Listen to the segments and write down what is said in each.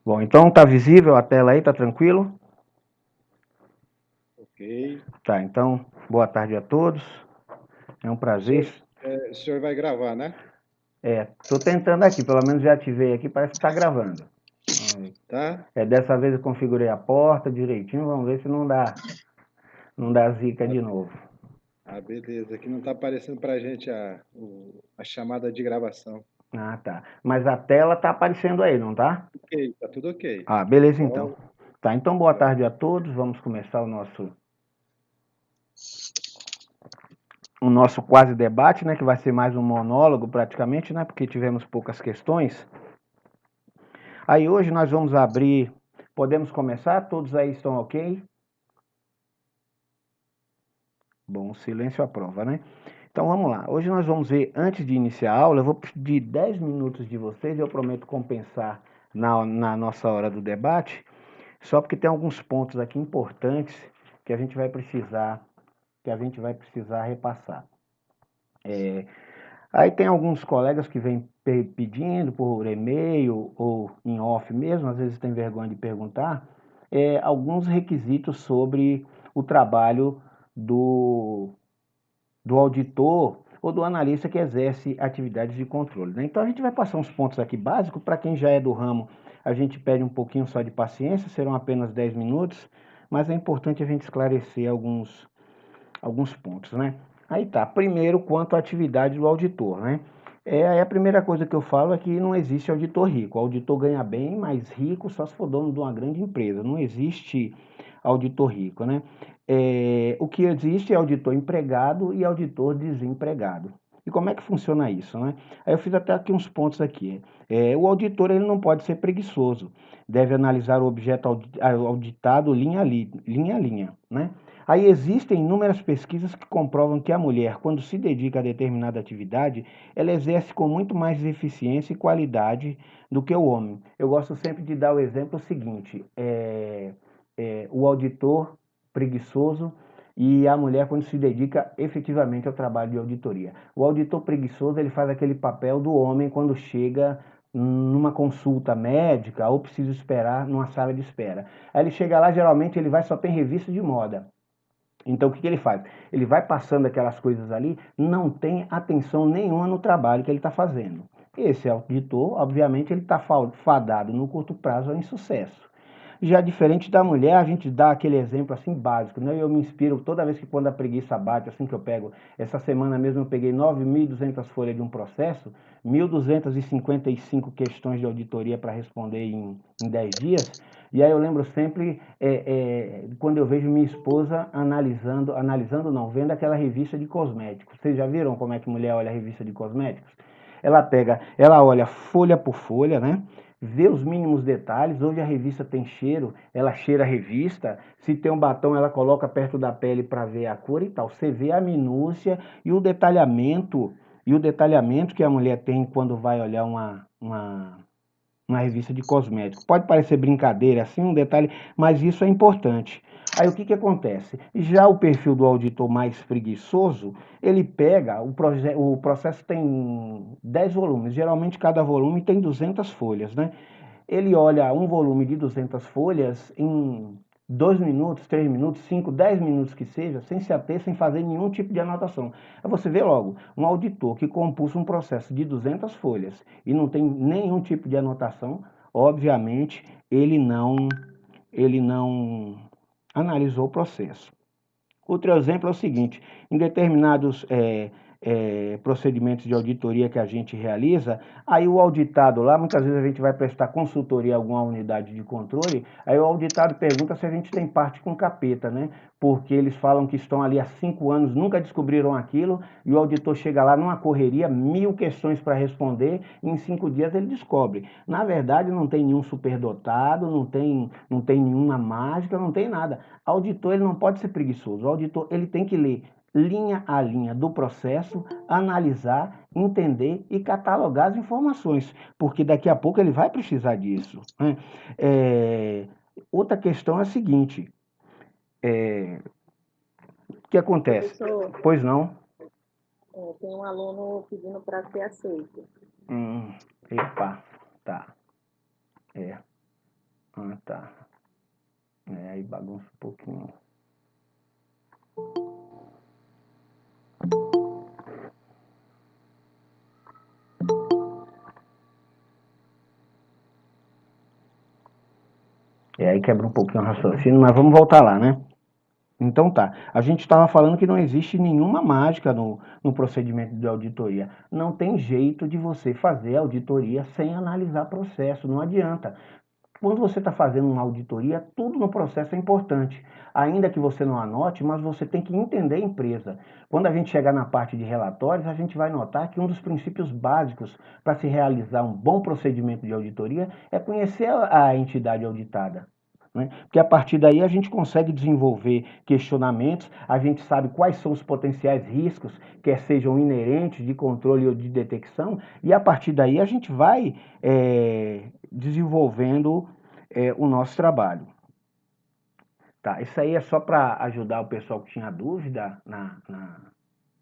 Bom, então tá visível a tela aí, tá tranquilo? Ok. Tá, então, boa tarde a todos. É um O senhor, prazer. o senhor vai gravar, né? Tô tentando aqui, pelo menos já ativei aqui, parece que tá gravando. Tá? Dessa vez eu configurei a porta direitinho, vamos ver se não dá zica de novo. Beleza. Aqui não tá aparecendo pra gente a chamada de gravação. Ah, tá. Mas a tela tá aparecendo aí, não tá? Ok, tá tudo ok. Ah, beleza então. Só, Tá, então boa só- tarde a todos. Vamos começar o nosso quase debate, né, que vai ser mais um monólogo praticamente, né, porque tivemos poucas questões. Aí hoje nós vamos abrir, podemos começar? Todos aí estão ok? Bom, o silêncio aprova, né? Então vamos lá. Hoje nós vamos ver, antes de iniciar a aula, eu vou pedir 10 minutos de vocês, eu prometo compensar na nossa hora do debate, só porque tem alguns pontos aqui importantes que a gente vai precisar repassar. Aí tem alguns colegas que vêm pedindo por e-mail ou em off mesmo, às vezes tem vergonha de perguntar, alguns requisitos sobre o trabalho do, do auditor ou do analista que exerce atividades de controle, né? Então a gente vai passar uns pontos aqui básicos, para quem já é do ramo, a gente pede um pouquinho só de paciência, serão apenas 10 minutos, mas é importante a gente esclarecer alguns pontos, né? Aí tá, primeiro quanto à atividade do auditor, né? Aí a primeira coisa que eu falo é que não existe auditor rico. O auditor ganha bem, mas rico só se for dono de uma grande empresa. Não existe auditor rico, né? O que existe é auditor empregado e auditor desempregado. E como é que funciona isso, né? Aí eu fiz até aqui uns pontos aqui. O auditor ele não pode ser preguiçoso. Deve analisar o objeto auditado linha a linha, né? Aí existem inúmeras pesquisas que comprovam que a mulher, quando se dedica a determinada atividade, ela exerce com muito mais eficiência e qualidade do que o homem. Eu gosto sempre de dar o exemplo seguinte: o auditor preguiçoso e a mulher quando se dedica efetivamente ao trabalho de auditoria. O auditor preguiçoso ele faz aquele papel do homem quando chega numa consulta médica ou precisa esperar numa sala de espera. Aí ele chega lá, geralmente ele vai só tem revista de moda. Então, o que ele faz? Ele vai passando aquelas coisas ali, não tem atenção nenhuma no trabalho que ele está fazendo. Esse auditor, obviamente, ele está fadado no curto prazo ao insucesso. Já diferente da mulher, a gente dá aquele exemplo assim básico, né? Eu me inspiro toda vez que quando a preguiça bate, assim que eu pego, essa semana mesmo eu peguei 9.200 folhas de um processo, 1.255 questões de auditoria para responder em 10 dias, e aí eu lembro sempre, quando eu vejo minha esposa analisando não, vendo aquela revista de cosméticos. Vocês já viram como é que mulher olha a revista de cosméticos? Ela olha folha por folha, né? Vê os mínimos detalhes, onde a revista tem cheiro, ela cheira a revista, se tem um batom, ela coloca perto da pele para ver a cor e tal. Você vê a minúcia e o detalhamento que a mulher tem quando vai olhar uma revista de cosmético. Pode parecer brincadeira, assim, um detalhe, mas isso é importante. Aí o que, que acontece? Já o perfil do auditor mais preguiçoso, ele pega, o processo tem 10 volumes, geralmente cada volume tem 200 folhas, né? Ele olha um volume de 200 folhas em 2 minutos, 3 minutos, 5, 10 minutos que seja, sem se ater, sem fazer nenhum tipo de anotação. Aí você vê logo, um auditor que compôs um processo de 200 folhas e não tem nenhum tipo de anotação, obviamente ele não analisou o processo. Outro exemplo é o seguinte: em determinados procedimentos de auditoria que a gente realiza, aí o auditado lá, muitas vezes a gente vai prestar consultoria a alguma unidade de controle, aí o auditado pergunta se a gente tem parte com capeta, né? Porque eles falam que estão ali há 5 anos, nunca descobriram aquilo, e o auditor chega lá numa correria, 1.000 questões para responder, e em 5 dias ele descobre. Na verdade, não tem nenhum superdotado, não tem nenhuma mágica, não tem nada. Auditor ele não pode ser preguiçoso. O auditor ele tem que ler linha a linha do processo, analisar, entender e catalogar as informações, porque daqui a pouco ele vai precisar disso, né? É, Outra questão é a seguinte: o que acontece? Professor, Pois não? tem um aluno pedindo para ser aceito. Epa, tá. É. Ah, tá. Aí bagunça um pouquinho. Aí quebra um pouquinho o raciocínio, mas vamos voltar lá, né? Então tá, a gente estava falando que não existe nenhuma mágica no procedimento de auditoria. Não tem jeito de você fazer auditoria sem analisar processo, não adianta. Quando você está fazendo uma auditoria, tudo no processo é importante. Ainda que você não anote, mas você tem que entender a empresa. Quando a gente chegar na parte de relatórios, a gente vai notar que um dos princípios básicos para se realizar um bom procedimento de auditoria é conhecer a entidade auditada. Né? Porque a partir daí a gente consegue desenvolver questionamentos, a gente sabe quais são os potenciais riscos, quer sejam inerentes de controle ou de detecção, e a partir daí a gente vai desenvolvendo o nosso trabalho. Tá, isso aí é só para ajudar o pessoal que tinha dúvida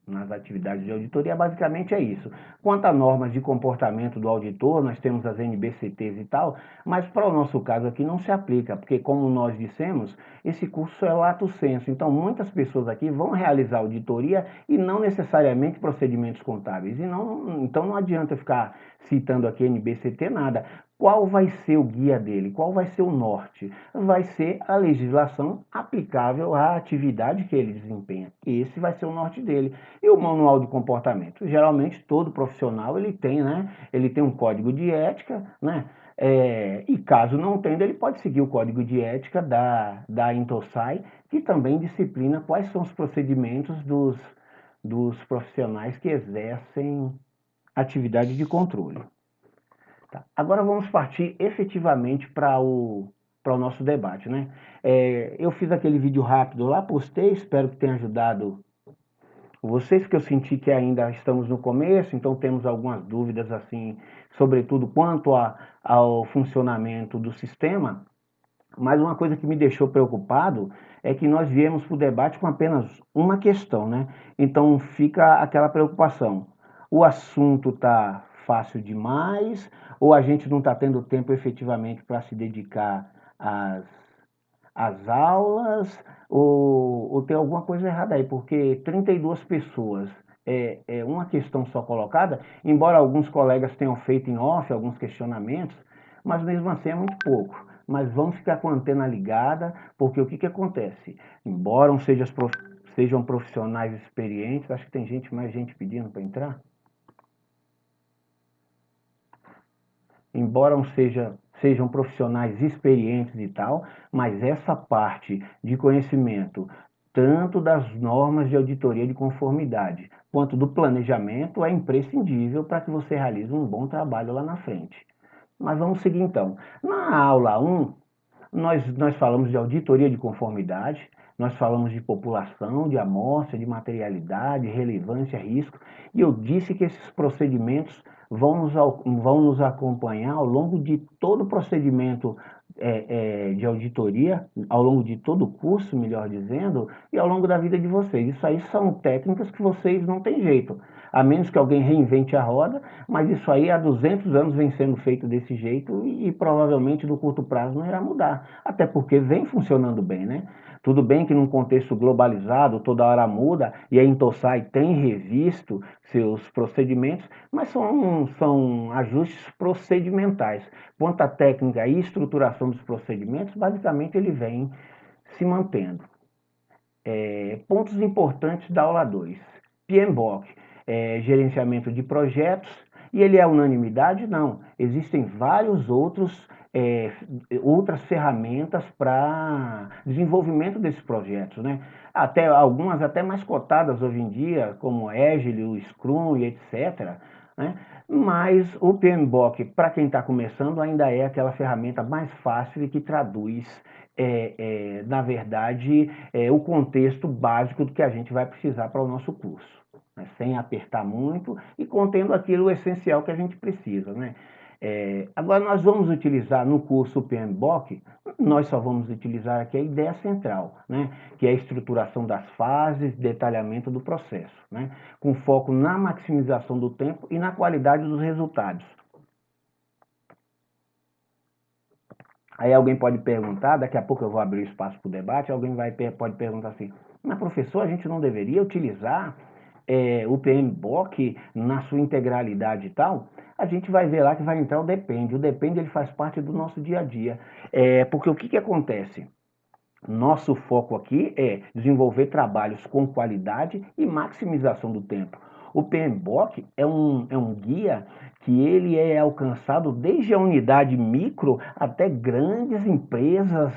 nas atividades de auditoria, basicamente é isso. Quanto a normas de comportamento do auditor, nós temos as NBCTs e tal, mas para o nosso caso aqui não se aplica, porque como nós dissemos, esse curso é lato sensu, então muitas pessoas aqui vão realizar auditoria e não necessariamente procedimentos contábeis, então não adianta ficar citando aqui NBCT nada. Qual vai ser o guia dele? Qual vai ser o norte? Vai ser a legislação aplicável à atividade que ele desempenha. Esse vai ser o norte dele. E o manual de comportamento? Geralmente todo profissional ele tem, né? Ele tem um código de ética, né? E caso não tenha, ele pode seguir o código de ética da Intosai, que também disciplina quais são os procedimentos dos profissionais que exercem atividade de controle. Tá. Agora vamos partir efetivamente para o nosso debate, né? Eu fiz aquele vídeo rápido lá, postei, espero que tenha ajudado vocês, que eu senti que ainda estamos no começo, então temos algumas dúvidas, assim, sobretudo quanto ao funcionamento do sistema, mas uma coisa que me deixou preocupado é que nós viemos para o debate com apenas uma questão, né? Então fica aquela preocupação. O assunto está fácil demais ou a gente não está tendo tempo efetivamente para se dedicar às aulas ou tem alguma coisa errada aí? Porque 32 pessoas é uma questão só colocada, embora alguns colegas tenham feito em off alguns questionamentos, mas mesmo assim é muito pouco. Mas vamos ficar com a antena ligada, porque o que acontece? Embora sejam profissionais experientes, acho que tem mais gente pedindo para entrar. Embora sejam profissionais experientes e tal, mas essa parte de conhecimento, tanto das normas de auditoria de conformidade, quanto do planejamento, é imprescindível para que você realize um bom trabalho lá na frente. Mas vamos seguir então. Na aula 1, nós falamos de auditoria de conformidade, nós falamos de população, de amostra, de materialidade, relevância, risco, e eu disse que esses procedimentos vão nos acompanhar ao longo de todo o procedimento de auditoria, ao longo de todo o curso, melhor dizendo, e ao longo da vida de vocês. Isso aí são técnicas que vocês não têm jeito, a menos que alguém reinvente a roda, mas isso aí há 200 anos vem sendo feito desse jeito e provavelmente no curto prazo não irá mudar, até porque vem funcionando bem, né? Tudo bem que num contexto globalizado toda hora muda e a Intosai tem revisto seus procedimentos, mas são ajustes procedimentais. Quanto à técnica e estruturação dos procedimentos, basicamente ele vem se mantendo. Pontos importantes da aula 2. PMBOK, gerenciamento de projetos, e ele é unanimidade? Não. Existem outras ferramentas para desenvolvimento desses projetos, né? Algumas até mais cotadas hoje em dia, como Agile, o Scrum e etc., né? Mas o PMBOK, para quem está começando, ainda é aquela ferramenta mais fácil e que traduz, na verdade, o contexto básico do que a gente vai precisar para o nosso curso, né? Sem apertar muito e contendo aquilo essencial que a gente precisa, né? Agora nós vamos utilizar no curso PMBOK, nós só vamos utilizar aqui a ideia central, né? Que é a estruturação das fases, detalhamento do processo, né? Com foco na maximização do tempo e na qualidade dos resultados. Aí alguém pode perguntar, daqui a pouco eu vou abrir o espaço para o debate, alguém pode perguntar assim, mas professor, a gente não deveria utilizar o PMBOK na sua integralidade e tal? A gente vai ver lá que vai entrar o depende. O depende ele faz parte do nosso dia a dia. Porque o que acontece? Nosso foco aqui é desenvolver trabalhos com qualidade e maximização do tempo. O PMBOK é um guia que ele é alcançado desde a unidade micro até grandes empresas,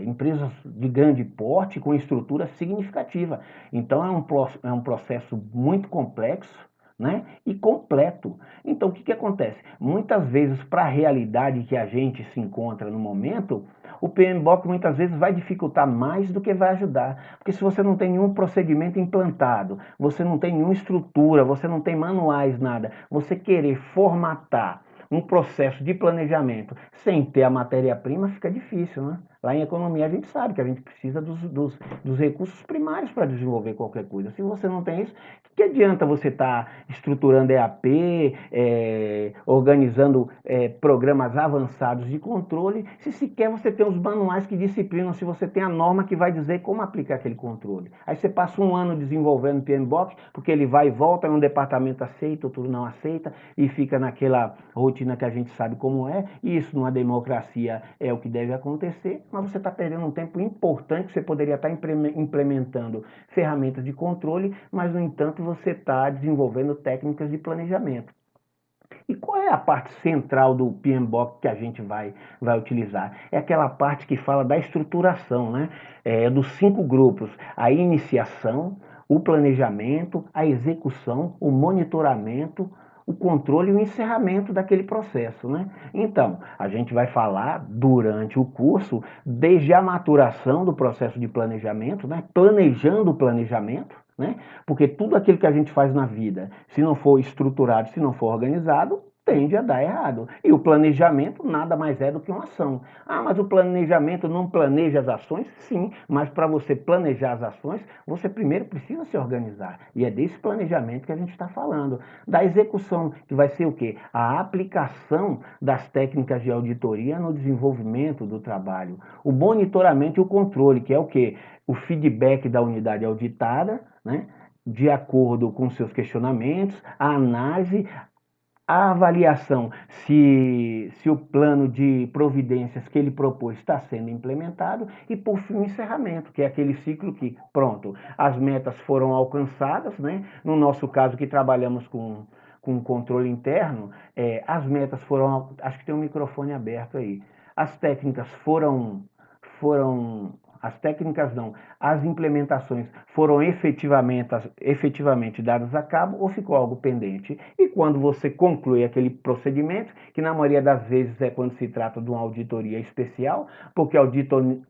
empresas de grande porte com estrutura significativa. Então é um processo muito complexo, né? E completo. Então o que acontece? Muitas vezes para a realidade que a gente se encontra no momento, o PMBOK muitas vezes vai dificultar mais do que vai ajudar. Porque se você não tem nenhum procedimento implantado, você não tem nenhuma estrutura, você não tem manuais, nada, você querer formatar um processo de planejamento sem ter a matéria-prima fica difícil, né? Lá em economia a gente sabe que a gente precisa dos recursos primários para desenvolver qualquer coisa. Se você não tem isso, que adianta você estar estruturando EAP, organizando programas avançados de controle, se sequer você tem os manuais que disciplinam, se você tem a norma que vai dizer como aplicar aquele controle. Aí você passa um ano desenvolvendo o PMBOK, porque ele vai e volta, um departamento aceita, outro não aceita, e fica naquela rotina que a gente sabe como é, e isso numa democracia é o que deve acontecer, mas você está perdendo um tempo importante, você poderia estar implementando ferramentas de controle, mas no entanto você está desenvolvendo técnicas de planejamento. E qual é a parte central do PMBOK que a gente vai utilizar? É aquela parte que fala da estruturação, né? Dos 5 grupos: a iniciação, o planejamento, a execução, o monitoramento, o controle e o encerramento daquele processo, né? Então, a gente vai falar durante o curso desde a maturação do processo de planejamento, né? Planejando o planejamento, né? Porque tudo aquilo que a gente faz na vida, se não for estruturado, se não for organizado, tende a dar errado. E o planejamento nada mais é do que uma ação. Ah, mas o planejamento não planeja as ações? Sim, mas para você planejar as ações, você primeiro precisa se organizar. E é desse planejamento que a gente está falando. Da execução, que vai ser o quê? A aplicação das técnicas de auditoria no desenvolvimento do trabalho. O monitoramento e o controle, que é o quê? O feedback da unidade auditada, né? De acordo com seus questionamentos, a análise, a avaliação se o plano de providências que ele propôs está sendo implementado e, por fim, o encerramento, que é aquele ciclo que, pronto, as metas foram alcançadas, né? No nosso caso, que trabalhamos com controle interno, as metas foram... Acho que tem um microfone aberto aí. As técnicas as técnicas não, as implementações foram efetivamente dadas a cabo ou ficou algo pendente. E quando você conclui aquele procedimento, que na maioria das vezes é quando se trata de uma auditoria especial, porque a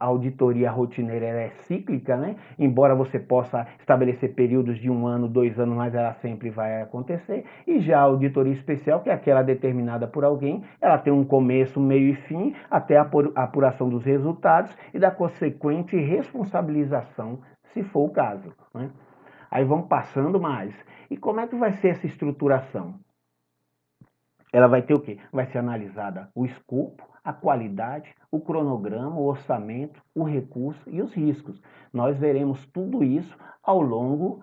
auditoria rotineira é cíclica, né? Embora você possa estabelecer períodos de 1 ano, 2 anos, mas ela sempre vai acontecer. E já a auditoria especial, que é aquela determinada por alguém, ela tem um começo, meio e fim, até a apuração dos resultados e da consequente responsabilização, se for o caso, né? Aí vamos passando mais. E como é que vai ser essa estruturação? Ela vai ter o quê? Vai ser analisada o escopo, a qualidade, o cronograma, o orçamento, o recurso e os riscos. Nós veremos tudo isso ao longo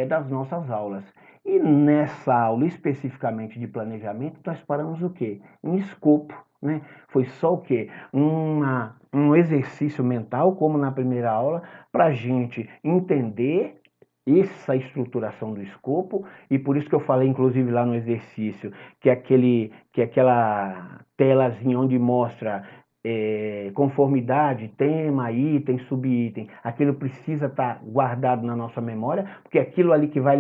das nossas aulas. E nessa aula especificamente de planejamento, nós paramos o quê? Em escopo, né? Foi só o quê? Um exercício mental, como na primeira aula, para a gente entender essa estruturação do escopo, e por isso que eu falei, inclusive, lá no exercício, que é aquela telazinha onde mostra conformidade, tema, item, subitem, aquilo precisa estar guardado na nossa memória, porque aquilo ali que vai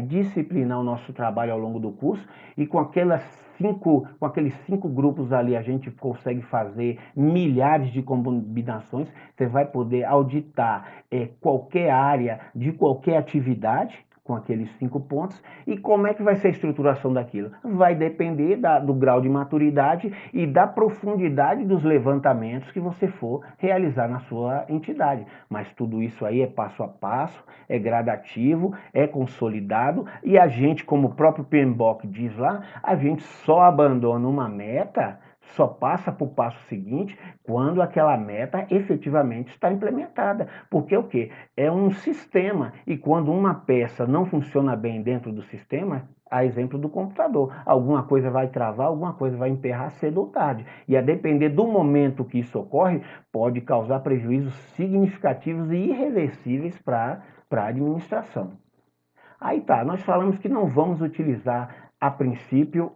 disciplinar o nosso trabalho ao longo do curso, e com aqueles 5 grupos ali a gente consegue fazer milhares de combinações. Você vai poder auditar qualquer área de qualquer atividade, com aqueles 5 pontos. E como é que vai ser a estruturação daquilo? Vai depender do grau de maturidade e da profundidade dos levantamentos que você for realizar na sua entidade. Mas tudo isso aí é passo a passo, é gradativo, é consolidado, e a gente, como o próprio PMBOK diz lá, a gente só abandona uma meta, só passa para o passo seguinte quando aquela meta efetivamente está implementada. Porque o quê? É um sistema, e quando uma peça não funciona bem dentro do sistema, a exemplo do computador, alguma coisa vai travar, alguma coisa vai emperrar cedo ou tarde. E a depender do momento que isso ocorre, pode causar prejuízos significativos e irreversíveis para a administração. Aí tá, nós falamos que não vamos utilizar, a princípio,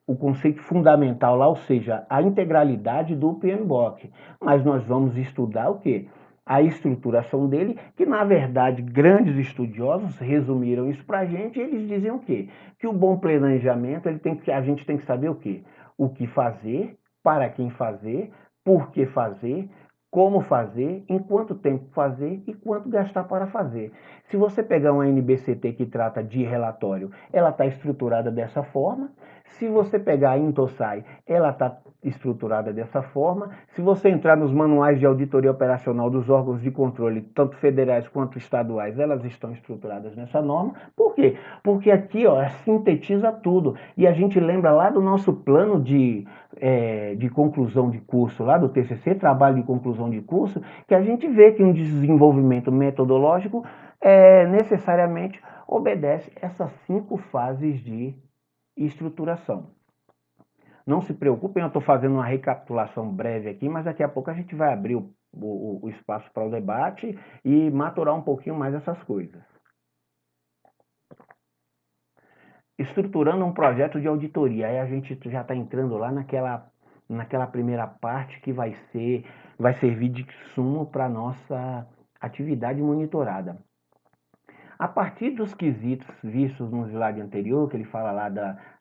o conceito fundamental lá, ou seja, a integralidade do PMBOK. Mas nós vamos estudar o quê? A estruturação dele, que na verdade grandes estudiosos resumiram isso para a gente, e eles dizem o quê? Que o bom planejamento, a gente tem que saber o quê? O que fazer, para quem fazer, por que fazer, como fazer, em quanto tempo fazer e quanto gastar para fazer. Se você pegar uma NBCT que trata de relatório, ela está estruturada dessa forma. Se você pegar a Intosai, ela está estruturada dessa forma. Se você entrar nos manuais de auditoria operacional dos órgãos de controle, tanto federais quanto estaduais, elas estão estruturadas nessa norma. Por quê? Porque aqui sintetiza tudo. E a gente lembra lá do nosso plano de conclusão de curso, lá do TCC, trabalho de conclusão de curso, que a gente vê que um desenvolvimento metodológico necessariamente obedece essas 5 fases de estruturação. Não se preocupem, eu estou fazendo uma recapitulação breve aqui, mas daqui a pouco a gente vai abrir o espaço para o debate e maturar um pouquinho mais essas coisas. Estruturando um projeto de auditoria, aí a gente já está entrando lá naquela primeira parte que vai servir de sumo para a nossa atividade monitorada. A partir dos quesitos vistos no slide anterior, que ele fala lá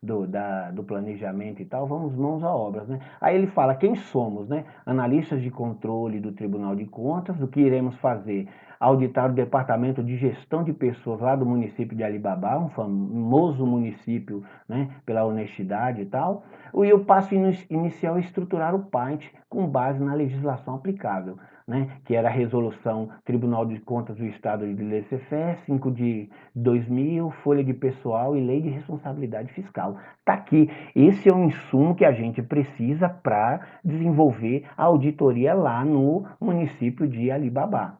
do planejamento e tal, vamos mãos à obra, né? Aí ele fala quem somos, né? Analistas de controle do Tribunal de Contas, o que iremos fazer? Auditar o Departamento de Gestão de Pessoas lá do município de Alibaba, um famoso município, né? Pela honestidade e tal. E o passo inicial é estruturar o PAINT com base na legislação aplicável, né, que era a resolução Tribunal de Contas do Estado de Laissez-faire, 5 de 2000, Folha de Pessoal e Lei de Responsabilidade Fiscal. Está aqui. Esse é um insumo que a gente precisa para desenvolver a auditoria lá no município de Alibaba.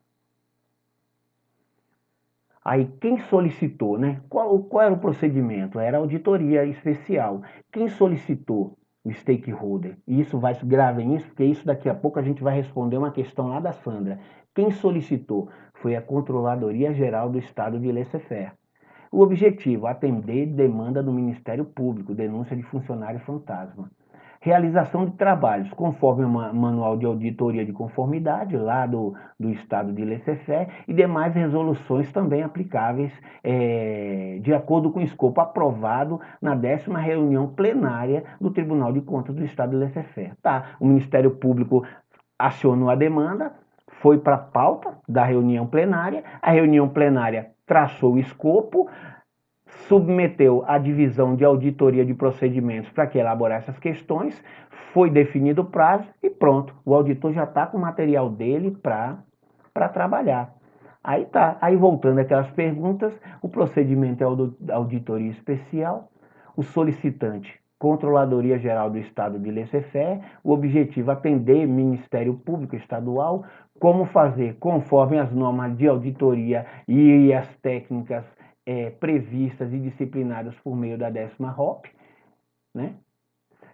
Aí, quem solicitou, né? Qual era o procedimento? Era auditoria especial. Quem solicitou? O stakeholder. E isso gravem isso, porque isso daqui a pouco a gente vai responder uma questão lá da Sandra. Quem solicitou? Foi a Controladoria Geral do Estado de Laissez-faire. O objetivo, atender demanda do Ministério Público, denúncia de funcionário fantasma. Realização de trabalhos, conforme o Manual de Auditoria de Conformidade, lá do Estado de Laissez-faire, e demais resoluções também aplicáveis de acordo com o escopo aprovado na 10ª reunião plenária do Tribunal de Contas do Estado de Laissez-faire. Tá, o Ministério Público acionou a demanda, foi para a pauta da reunião plenária, a reunião plenária traçou o escopo, submeteu a divisão de auditoria de procedimentos para que elaborasse essas questões, foi definido o prazo e pronto, o auditor já está com o material dele para trabalhar. Aí tá, aí voltando aquelas perguntas, o procedimento é auditoria especial, o solicitante, Controladoria Geral do Estado de Laissez-faire, o objetivo atender Ministério Público Estadual, como fazer conforme as normas de auditoria e as técnicas previstas e disciplinadas por meio da 10ª ROP, né?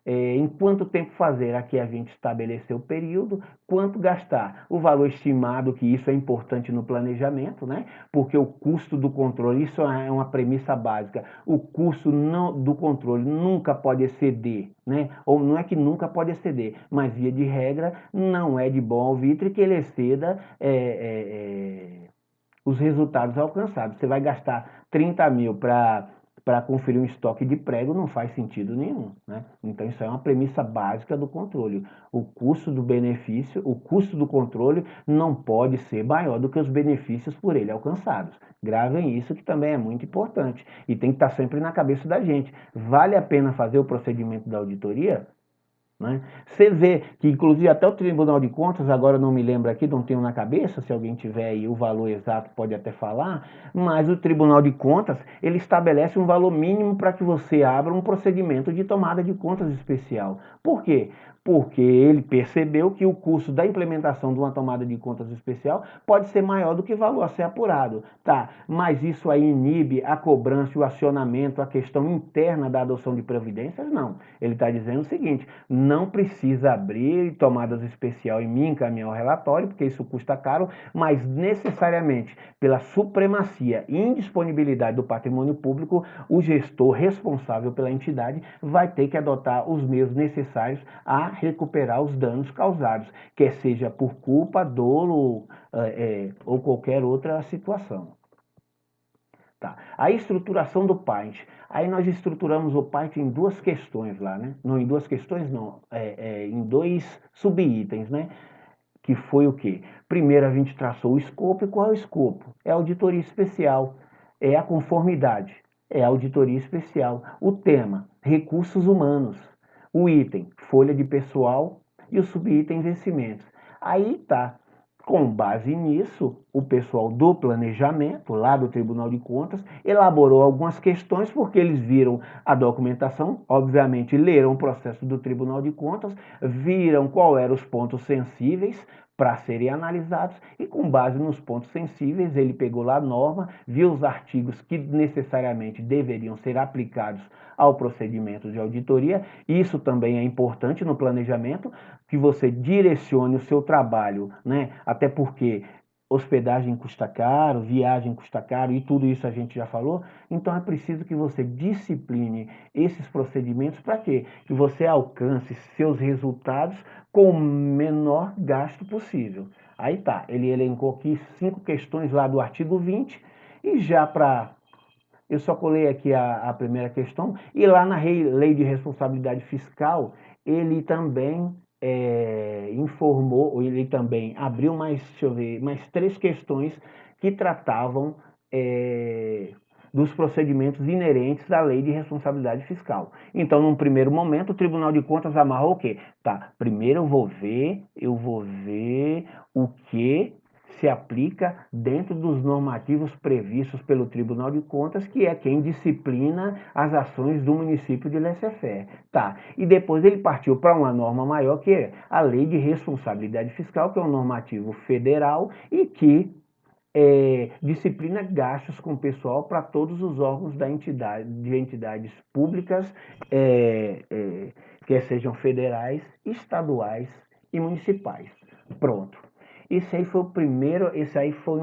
Em quanto tempo fazer? Aqui a gente estabeleceu o período, quanto gastar, o valor estimado, que isso é importante no planejamento, né? Porque o custo do controle, isso é uma premissa básica, o custo do controle nunca pode exceder, né? Ou não é que nunca pode exceder, mas via de regra não é de bom alvitre que ele exceda os resultados alcançados. Você vai gastar 30 mil para para conferir um estoque de prego não faz sentido nenhum, né? Então isso é uma premissa básica do controle. O custo do benefício, o custo do controle não pode ser maior do que os benefícios por ele alcançados. Gravem isso, que também é muito importante e tem que estar sempre na cabeça da gente. Vale a pena fazer o procedimento da auditoria? Né? Você vê que, inclusive, até o Tribunal de Contas, agora não me lembro aqui, não tenho na cabeça, se alguém tiver aí o valor exato pode até falar, mas o Tribunal de Contas, ele estabelece um valor mínimo para que você abra um procedimento de tomada de contas especial. Por quê? Porque ele percebeu que o custo da implementação de uma tomada de contas especial pode ser maior do que o valor a ser apurado. Tá, mas isso aí inibe a cobrança, o acionamento, a questão interna da adoção de providências? Não. Ele está dizendo o seguinte, não precisa abrir tomadas especial e me encaminhar o relatório, porque isso custa caro, mas necessariamente pela supremacia e indisponibilidade do patrimônio público, o gestor responsável pela entidade vai ter que adotar os meios necessários a recuperar os danos causados, quer seja por culpa, dolo ou qualquer outra situação. Tá. A estruturação do PAINT. Aí nós estruturamos o PAINT em duas questões lá, né? Não em duas questões, não. Em dois subitens, né? Que foi o quê? Primeiro a gente traçou o escopo. E qual é o escopo? É a auditoria especial. É a conformidade. É a auditoria especial. O tema, recursos humanos. O item, folha de pessoal. E o subitem, vencimentos. Aí tá. Com base nisso, o pessoal do planejamento, lá do Tribunal de Contas, elaborou algumas questões, porque eles viram a documentação, obviamente leram o processo do Tribunal de Contas, viram qual eram os pontos sensíveis para serem analisados e, com base nos pontos sensíveis, ele pegou lá a norma, viu os artigos que necessariamente deveriam ser aplicados ao procedimento de auditoria. Isso também é importante no planejamento, que você direcione o seu trabalho, né? Até porque hospedagem custa caro, viagem custa caro e tudo isso a gente já falou. Então é preciso que você discipline esses procedimentos para quê? Que você alcance seus resultados com o menor gasto possível. Aí tá, ele elencou aqui 5 questões lá do artigo 20 e já para... Eu só colei aqui a primeira questão e lá na Lei de Responsabilidade Fiscal ele também informou, ele também abriu mais 3 questões que tratavam dos procedimentos inerentes à Lei de Responsabilidade Fiscal. Então, num primeiro momento, o Tribunal de Contas amarrou o quê? Tá, primeiro eu vou ver o que se aplica dentro dos normativos previstos pelo Tribunal de Contas, que é quem disciplina as ações do município de laissez-faire. Tá. E depois ele partiu para uma norma maior, que é a Lei de Responsabilidade Fiscal, que é um normativo federal e que disciplina gastos com pessoal para todos os órgãos de entidades públicas, quer sejam federais, estaduais e municipais. Pronto. Esse aí foi o primeiro, esse aí foi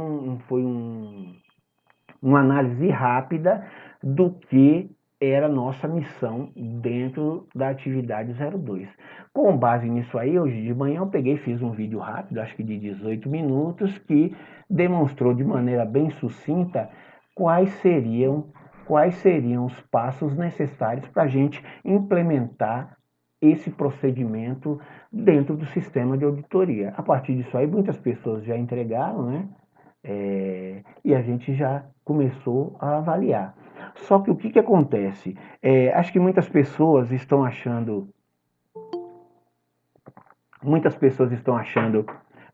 uma análise rápida do que era a nossa missão dentro da atividade 02. Com base nisso aí, hoje de manhã eu peguei e fiz um vídeo rápido, acho que de 18 minutos, que demonstrou de maneira bem sucinta quais seriam os passos necessários para a gente implementar esse procedimento dentro do sistema de auditoria. A partir disso aí, muitas pessoas já entregaram, né? E a gente já começou a avaliar. Só que o que acontece? Acho que muitas pessoas estão achando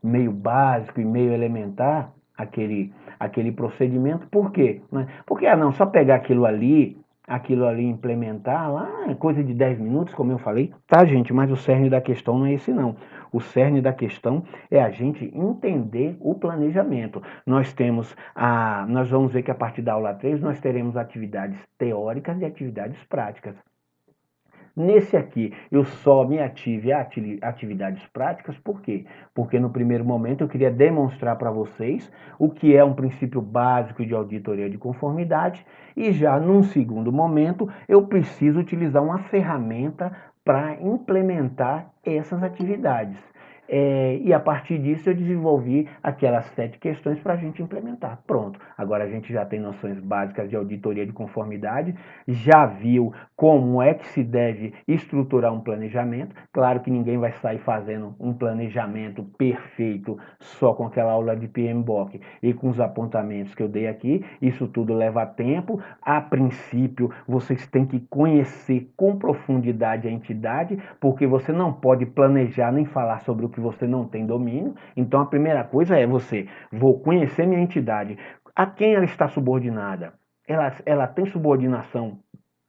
meio básico e meio elementar aquele procedimento. Por quê? Porque, só pegar aquilo ali e implementar lá é coisa de 10 minutos, como eu falei. Tá, gente? Mas o cerne da questão não é esse, não. O cerne da questão é a gente entender o planejamento. Nós vamos ver que a partir da aula 3 nós teremos atividades teóricas e atividades práticas. Nesse aqui, eu só me ative a atividades práticas, por quê? Porque no primeiro momento eu queria demonstrar para vocês o que é um princípio básico de auditoria de conformidade e já num segundo momento eu preciso utilizar uma ferramenta para implementar essas atividades. E a partir disso eu desenvolvi aquelas 7 questões para a gente implementar. Pronto, agora a gente já tem noções básicas de auditoria de conformidade, já viu como é que se deve estruturar um planejamento. Claro que ninguém vai sair fazendo um planejamento perfeito só com aquela aula de PMBOK e com os apontamentos que eu dei aqui. Isso tudo leva tempo. A princípio, vocês têm que conhecer com profundidade a entidade, porque você não pode planejar nem falar sobre o que você não tem domínio. Então, a primeira coisa é vou conhecer minha entidade. A quem ela está subordinada? Ela tem subordinação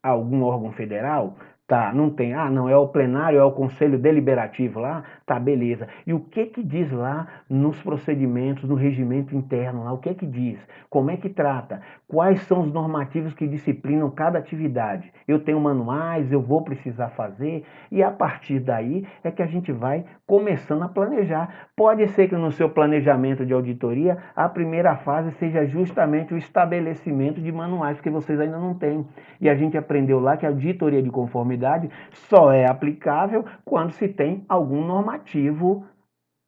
a algum órgão federal? Tá, não tem. Ah, não, é o plenário, é o conselho deliberativo lá? Tá, beleza. E o que que diz lá nos procedimentos, no regimento interno lá? O que que diz? Como é que trata? Quais são os normativos que disciplinam cada atividade? Eu tenho manuais, eu vou precisar fazer, e a partir daí é que a gente vai começando a planejar. Pode ser que no seu planejamento de auditoria, a primeira fase seja justamente o estabelecimento de manuais, que vocês ainda não têm. E a gente aprendeu lá que a auditoria de conformidade só é aplicável quando se tem algum normativo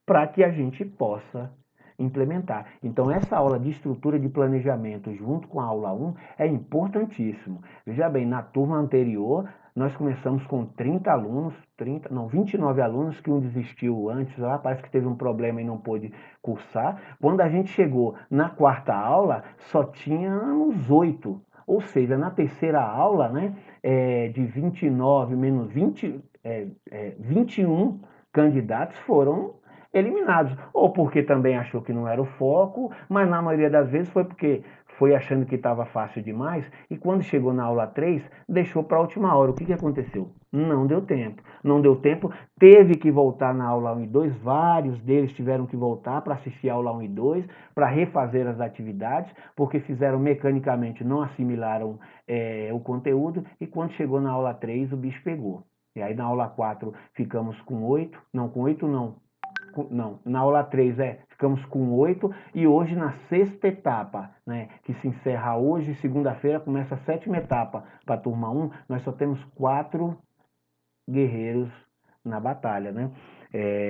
para que a gente possa implementar. Então, essa aula de estrutura de planejamento, junto com a aula 1, é importantíssimo. Veja bem, na turma anterior, nós começamos com 30 alunos, 29 alunos, que um desistiu antes, lá parece que teve um problema e não pôde cursar. Quando a gente chegou na quarta aula, só tínhamos 8. Ou seja, na terceira aula, né, de 29 menos 20, 21 candidatos foram eliminados, ou porque também achou que não era o foco, mas na maioria das vezes foi porque foi achando que estava fácil demais, e quando chegou na aula 3, deixou para a última hora. O que aconteceu? Não deu tempo. Não deu tempo, teve que voltar na aula 1 e 2, vários deles tiveram que voltar para assistir a aula 1 e 2, para refazer as atividades, porque fizeram mecanicamente, não assimilaram o conteúdo, e quando chegou na aula 3, o bicho pegou. E aí na aula 4 ficamos com 8, na aula 3 ficamos com 8, e hoje na sexta etapa, né, que se encerra hoje, segunda-feira, começa a 7ª etapa para a turma 1, nós só temos 4 guerreiros na batalha, né?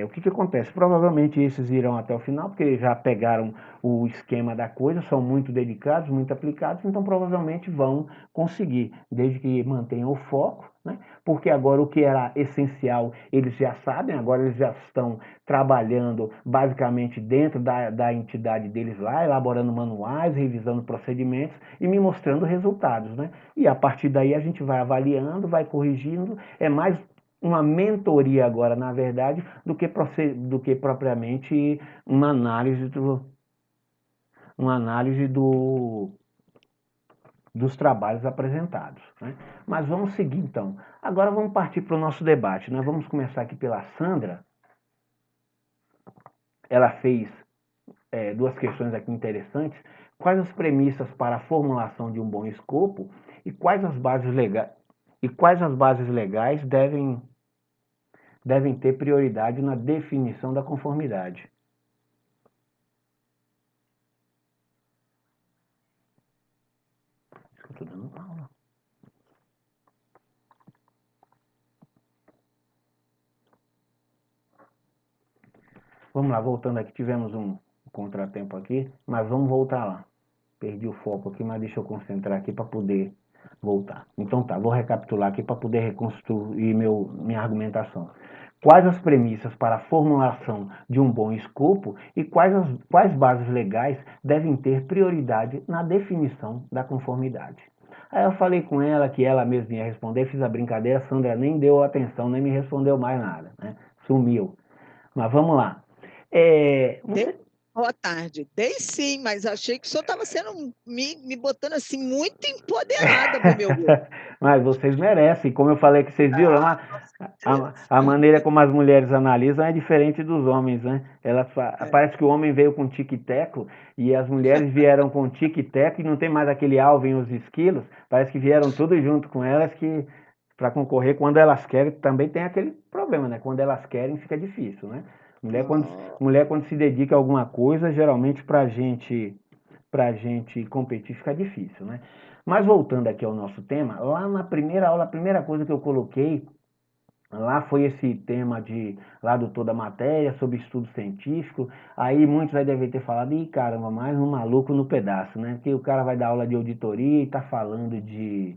O que acontece? Provavelmente esses irão até o final, porque já pegaram o esquema da coisa, são muito dedicados, muito aplicados, então provavelmente vão conseguir, desde que mantenham o foco, né? Porque agora o que era essencial eles já sabem, agora eles já estão trabalhando basicamente dentro da entidade deles lá, elaborando manuais, revisando procedimentos e me mostrando resultados, né? E a partir daí a gente vai avaliando, vai corrigindo, é mais uma mentoria agora, na verdade, do que propriamente uma análise dos trabalhos apresentados, né? Mas vamos seguir então. Agora vamos partir para o nosso debate. Nós vamos começar aqui pela Sandra. Ela fez 2 questões aqui interessantes. Quais as premissas para a formulação de um bom escopo e quais as bases legais devem ter prioridade na definição da conformidade? Estou dando aula. Vamos lá, voltando aqui, tivemos um contratempo aqui, mas vamos voltar lá. Perdi o foco aqui, mas deixa eu concentrar aqui para poder voltar. Então tá, vou recapitular aqui para poder reconstruir minha argumentação. Quais as premissas para a formulação de um bom escopo e quais bases legais devem ter prioridade na definição da conformidade? Aí eu falei com ela que ela mesma ia responder, fiz a brincadeira, a Sandra nem deu atenção, nem me respondeu mais nada, né? Sumiu. Mas vamos lá. Boa tarde. Dei sim, mas achei que o senhor estava sendo me botando assim muito empoderada para o meu grupo. Mas vocês merecem, como eu falei que vocês viram, a maneira como as mulheres analisam é diferente dos homens, né? Parece que o homem veio com tic-teco e as mulheres vieram com tic-teco e não tem mais aquele alvo e os esquilos, parece que vieram tudo junto com elas que para concorrer quando elas querem, também tem aquele problema, né? Quando elas querem fica difícil, né? Mulher quando se dedica a alguma coisa, geralmente pra gente competir fica difícil, né? Mas voltando aqui ao nosso tema, lá na primeira aula, a primeira coisa que eu coloquei Lá foi esse tema lá do Toda a Matéria, sobre estudo científico. Aí muitos aí devem ter falado, ih, caramba, mais um maluco no pedaço, né? Que o cara vai dar aula de auditoria e tá falando de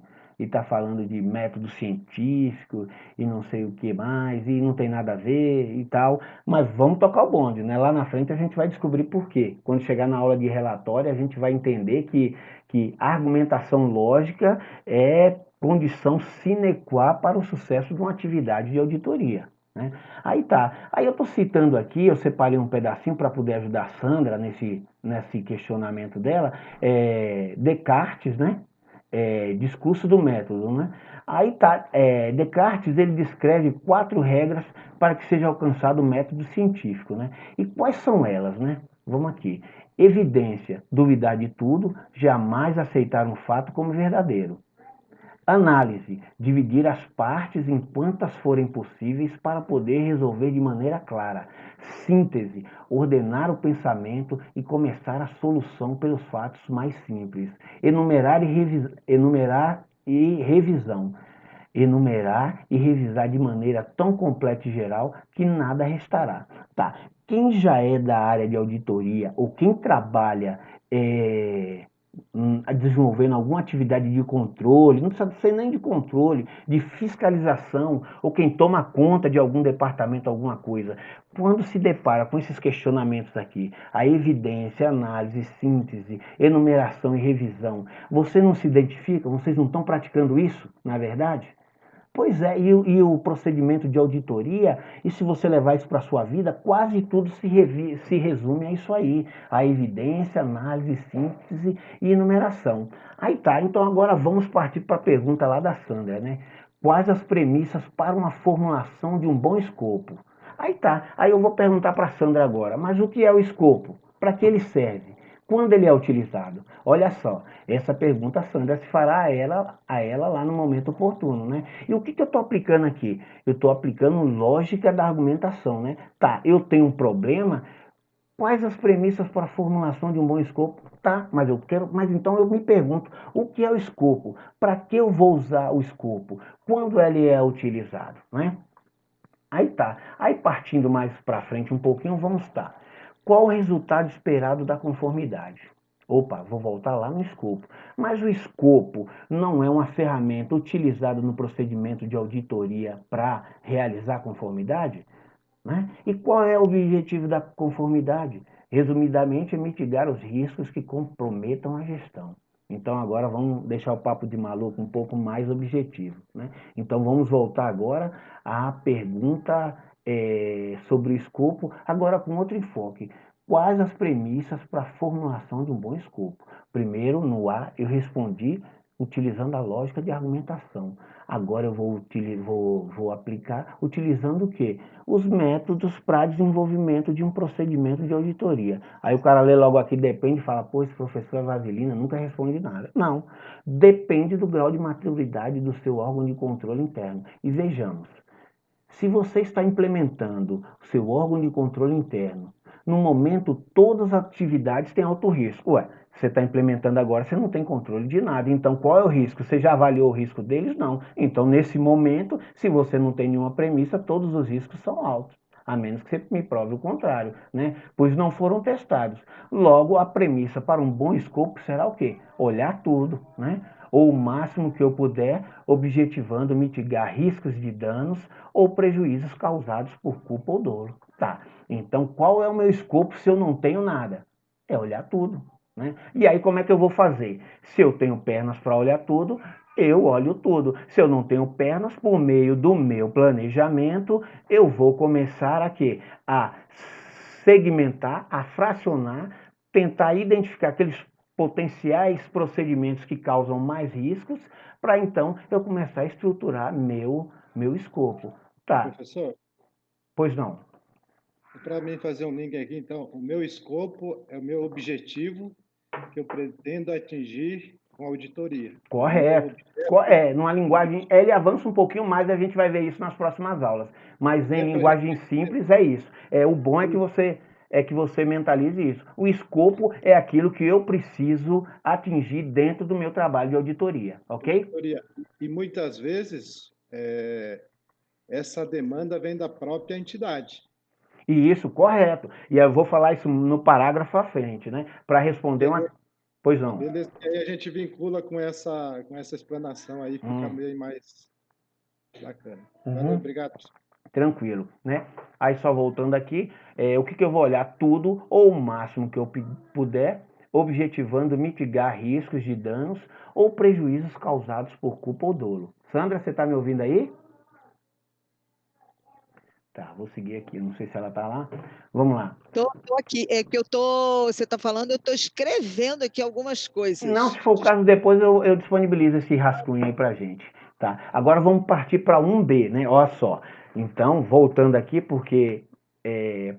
método científico e não sei o que mais, e não tem nada a ver e tal. Mas vamos tocar o bonde, né? Lá na frente a gente vai descobrir por quê. Quando chegar na aula de relatório, a gente vai entender que a argumentação lógica é condição sine qua para o sucesso de uma atividade de auditoria. Né? Aí tá. Aí eu estou citando aqui, eu separei um pedacinho para poder ajudar a Sandra nesse questionamento dela, Descartes, né? Discurso do método, né? Aí tá, Descartes ele descreve 4 regras para que seja alcançado o método científico, né? E quais são elas, né? Vamos aqui. Evidência, duvidar de tudo, jamais aceitar um fato como verdadeiro. Análise, dividir as partes em quantas forem possíveis para poder resolver de maneira clara. Síntese, ordenar o pensamento e começar a solução pelos fatos mais simples. Enumerar e revisão. Enumerar e revisar de maneira tão completa e geral que nada restará. Tá. Quem já é da área de auditoria ou quem trabalha desenvolvendo alguma atividade de controle, não precisa ser nem de controle, de fiscalização, ou quem toma conta de algum departamento, alguma coisa, quando se depara com esses questionamentos aqui, a evidência, análise, síntese, enumeração e revisão, você não se identifica? Vocês não estão praticando isso, na verdade? Pois é, e o procedimento de auditoria, e se você levar isso para a sua vida, quase tudo se resume a isso aí, a evidência, análise, síntese e enumeração. Aí tá, então agora vamos partir para a pergunta lá da Sandra, né? Quais as premissas para uma formulação de um bom escopo? Aí tá, aí eu vou perguntar para a Sandra agora, mas o que é o escopo? Para que ele serve? Quando ele é utilizado? Olha só, essa pergunta a Sandra se fará a ela lá no momento oportuno, né? E o que eu estou aplicando aqui? Eu estou aplicando lógica da argumentação, né? Tá, eu tenho um problema, quais as premissas para a formulação de um bom escopo? Tá, mas então eu me pergunto, o que é o escopo? Para que eu vou usar o escopo? Quando ele é utilizado, né? Aí tá. Aí partindo mais para frente um pouquinho, vamos estar. Qual o resultado esperado da conformidade? Opa, vou voltar lá no escopo. Mas o escopo não é uma ferramenta utilizada no procedimento de auditoria para realizar a conformidade? Né? E qual é o objetivo da conformidade? Resumidamente, é mitigar os riscos que comprometam a gestão. Então agora vamos deixar o papo de maluco um pouco mais objetivo. Né? Então vamos voltar agora à pergunta sobre o escopo, agora com outro enfoque. Quais as premissas para a formulação de um bom escopo? Primeiro, no A, eu respondi utilizando a lógica de argumentação. Agora eu vou aplicar utilizando o quê? Os métodos para desenvolvimento de um procedimento de auditoria. Aí o cara lê logo aqui, depende, e fala, pô, esse professor é vaselina, nunca responde nada. Não, depende do grau de maturidade do seu órgão de controle interno. E vejamos, se você está implementando o seu órgão de controle interno, no momento todas as atividades têm alto risco. Ué, você está implementando agora, você não tem controle de nada. Então, qual é o risco? Você já avaliou o risco deles? Não. Então, nesse momento, se você não tem nenhuma premissa, todos os riscos são altos. A menos que você me prove o contrário, né? Pois não foram testados. Logo, a premissa para um bom escopo será o quê? Olhar tudo, né? Ou o máximo que eu puder, objetivando mitigar riscos de danos ou prejuízos causados por culpa ou dolo. Tá, então qual é o meu escopo se eu não tenho nada? É olhar tudo. Né? E aí como é que eu vou fazer? Se eu tenho pernas para olhar tudo, eu olho tudo. Se eu não tenho pernas, por meio do meu planejamento, eu vou começar a quê? A segmentar, a fracionar, tentar identificar aqueles potenciais procedimentos que causam mais riscos, para então eu começar a estruturar meu escopo. Tá, Professor, pois não. para mim fazer um link aqui, então, o meu escopo é o meu objetivo que eu pretendo atingir com a auditoria. Correto. Numa linguagem, ele avança um pouquinho mais e a gente vai ver isso nas próximas aulas. Mas em linguagem simples é isso. O bom é que você mentalize isso. O escopo é aquilo que eu preciso atingir dentro do meu trabalho de auditoria, ok? E muitas vezes essa demanda vem da própria entidade. E isso, correto. E eu vou falar isso no parágrafo à frente, né? Para responder uma. Beleza, Pois não. beleza. E aí a gente vincula com essa explanação aí, fica Hum. meio mais bacana. Uhum. Valeu, obrigado. Tranquilo, né? Aí só voltando aqui, o que eu vou olhar? Tudo ou o máximo que eu puder, objetivando mitigar riscos de danos ou prejuízos causados por culpa ou dolo. Sandra, você está me ouvindo aí? Tá, vou seguir aqui, não sei se ela tá lá. Vamos lá. Tô aqui, é que você está falando, eu estou escrevendo aqui algumas Não, coisas. se for o caso, depois eu disponibilizo esse rascunho aí pra gente, tá? Agora vamos partir para 1B, né? Olha só. Então, voltando aqui, porque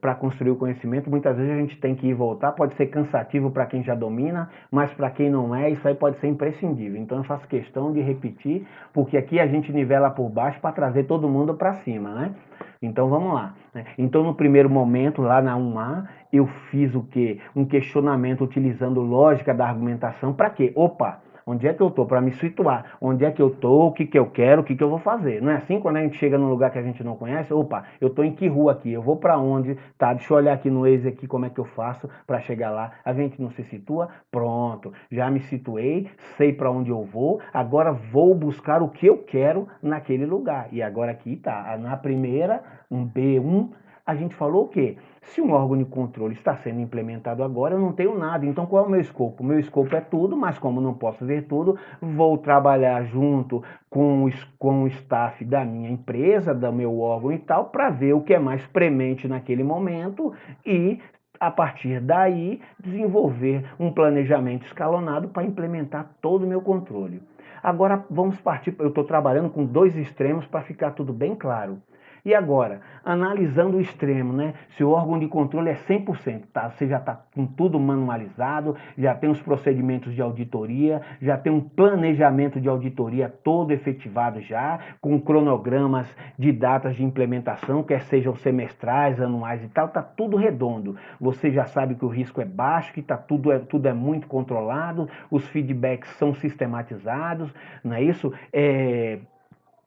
para construir o conhecimento, muitas vezes a gente tem que ir e voltar, pode ser cansativo para quem já domina, mas para quem não é, isso aí pode ser imprescindível. Então eu faço questão de repetir, porque aqui a gente nivela por baixo para trazer todo mundo para cima, né? Então vamos lá, né? Então no primeiro momento, lá na 1A, eu fiz o quê? Um questionamento utilizando lógica da argumentação. Para quê? Opa, onde é que eu tô? Para me situar. Onde é que eu tô? O que que eu quero? O que que eu vou fazer? Não é assim quando a gente chega num lugar que a gente não conhece? Opa, eu tô em que rua aqui? Eu vou para onde? Tá, deixa eu olhar aqui no Waze aqui como é que eu faço para chegar lá. A gente não se situa? Pronto, já me situei, sei para onde eu vou. Agora vou buscar o que eu quero naquele lugar. E agora aqui tá, na primeira, um B1, a gente falou o quê? Se um órgão de controle está sendo implementado agora, eu não tenho nada. Então, qual é o meu escopo? O meu escopo é tudo, mas como não posso ver tudo, vou trabalhar junto com o staff da minha empresa, do meu órgão e tal, para ver o que é mais premente naquele momento e, a partir daí, desenvolver um planejamento escalonado para implementar todo o meu controle. Agora, vamos partir. Eu estou trabalhando com dois extremos para ficar tudo bem claro. E agora, analisando o extremo, né? Se o órgão de controle é 100%, tá? Você já está com tudo manualizado, já tem os procedimentos de auditoria, já tem um planejamento de auditoria todo efetivado já, com cronogramas de datas de implementação, quer sejam semestrais, anuais e tal, tá tudo redondo. Você já sabe que o risco é baixo, que tudo é muito controlado, os feedbacks são sistematizados, não é isso?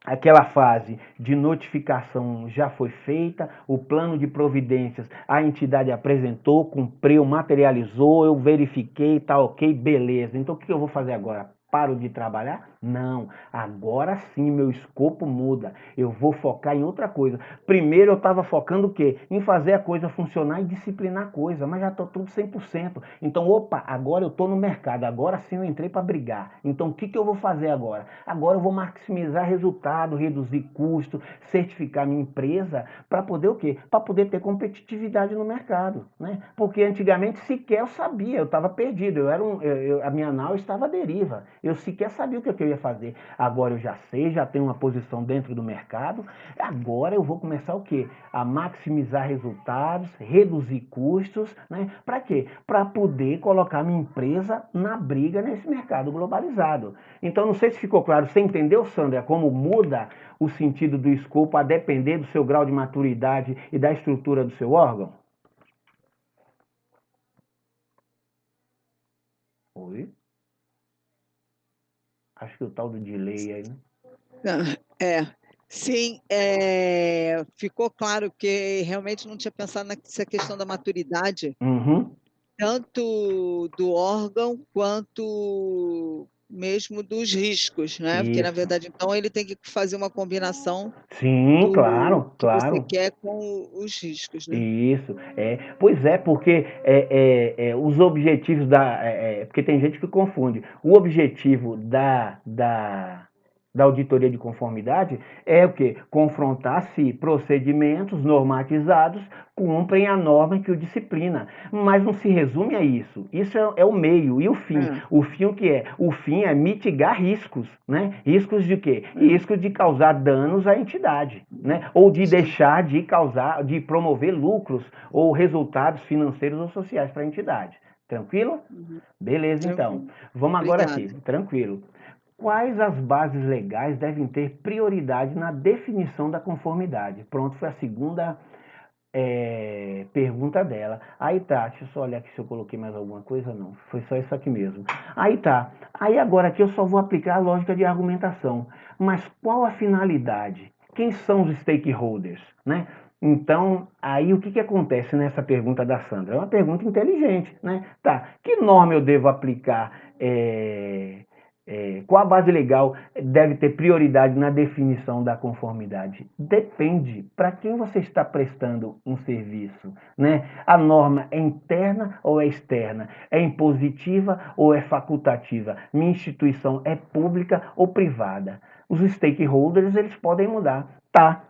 Aquela fase de notificação já foi feita, o plano de providências a entidade apresentou, cumpriu, materializou, eu verifiquei, tá ok, beleza. Então o que eu vou fazer agora? Paro de trabalhar? Não, agora sim meu escopo muda, eu vou focar em outra coisa. Primeiro eu estava focando o quê? Em fazer a coisa funcionar e disciplinar a coisa, mas já estou tudo 100%. Então, opa, agora eu estou no mercado, agora sim eu entrei para brigar. Então o que eu vou fazer agora? Agora eu vou maximizar resultado, reduzir custo, certificar minha empresa para poder o quê? Para poder ter competitividade no mercado, né? Porque antigamente sequer eu sabia, eu estava perdido, a minha nau estava à deriva, eu sequer sabia o que eu ia fazer. Agora eu já sei, já tenho uma posição dentro do mercado, agora eu vou começar o quê? A maximizar resultados, reduzir custos, né? Para quê? Para poder colocar minha empresa na briga nesse mercado globalizado. Então, não sei se ficou claro, você entendeu, Sandra, como muda o sentido do escopo a depender do seu grau de maturidade e da estrutura do seu órgão? Oi? Acho que o tal do delay aí, né? Sim, ficou claro que realmente não tinha pensado nessa questão da maturidade, Uhum. tanto do órgão quanto mesmo dos riscos, né? Porque, na Isso. verdade, então, ele tem que fazer uma combinação Sim, do claro, que você claro. quer com os riscos, né? Isso, pois é, porque os objetivos porque tem gente que confunde. O objetivo da auditoria de conformidade é o quê? Confrontar se procedimentos normatizados cumprem a norma que o disciplina. Mas não se resume a isso. Isso é o meio. E o fim? O fim o que é? O fim é mitigar riscos, né? Riscos de quê? Riscos de causar danos à entidade, né? Ou de deixar de promover lucros ou resultados financeiros ou sociais para a entidade. Tranquilo? Beleza, então. Tranquilo. Vamos agora aqui. Obrigada. Tranquilo. Quais as bases legais devem ter prioridade na definição da conformidade? Pronto, foi a segunda pergunta dela. Aí tá, deixa eu só olhar aqui se eu coloquei mais alguma coisa, não. Foi só isso aqui mesmo. Aí tá. Aí agora aqui eu só vou aplicar a lógica de argumentação. Mas qual a finalidade? Quem são os stakeholders, né? Então, aí o que acontece nessa pergunta da Sandra? É uma pergunta inteligente, né? Tá, que norma eu devo aplicar? Qual a base legal deve ter prioridade na definição da conformidade? Depende para quem você está prestando um serviço, né? A norma é interna ou é externa? É impositiva ou é facultativa? Minha instituição é pública ou privada? Os stakeholders, eles podem mudar. Tá,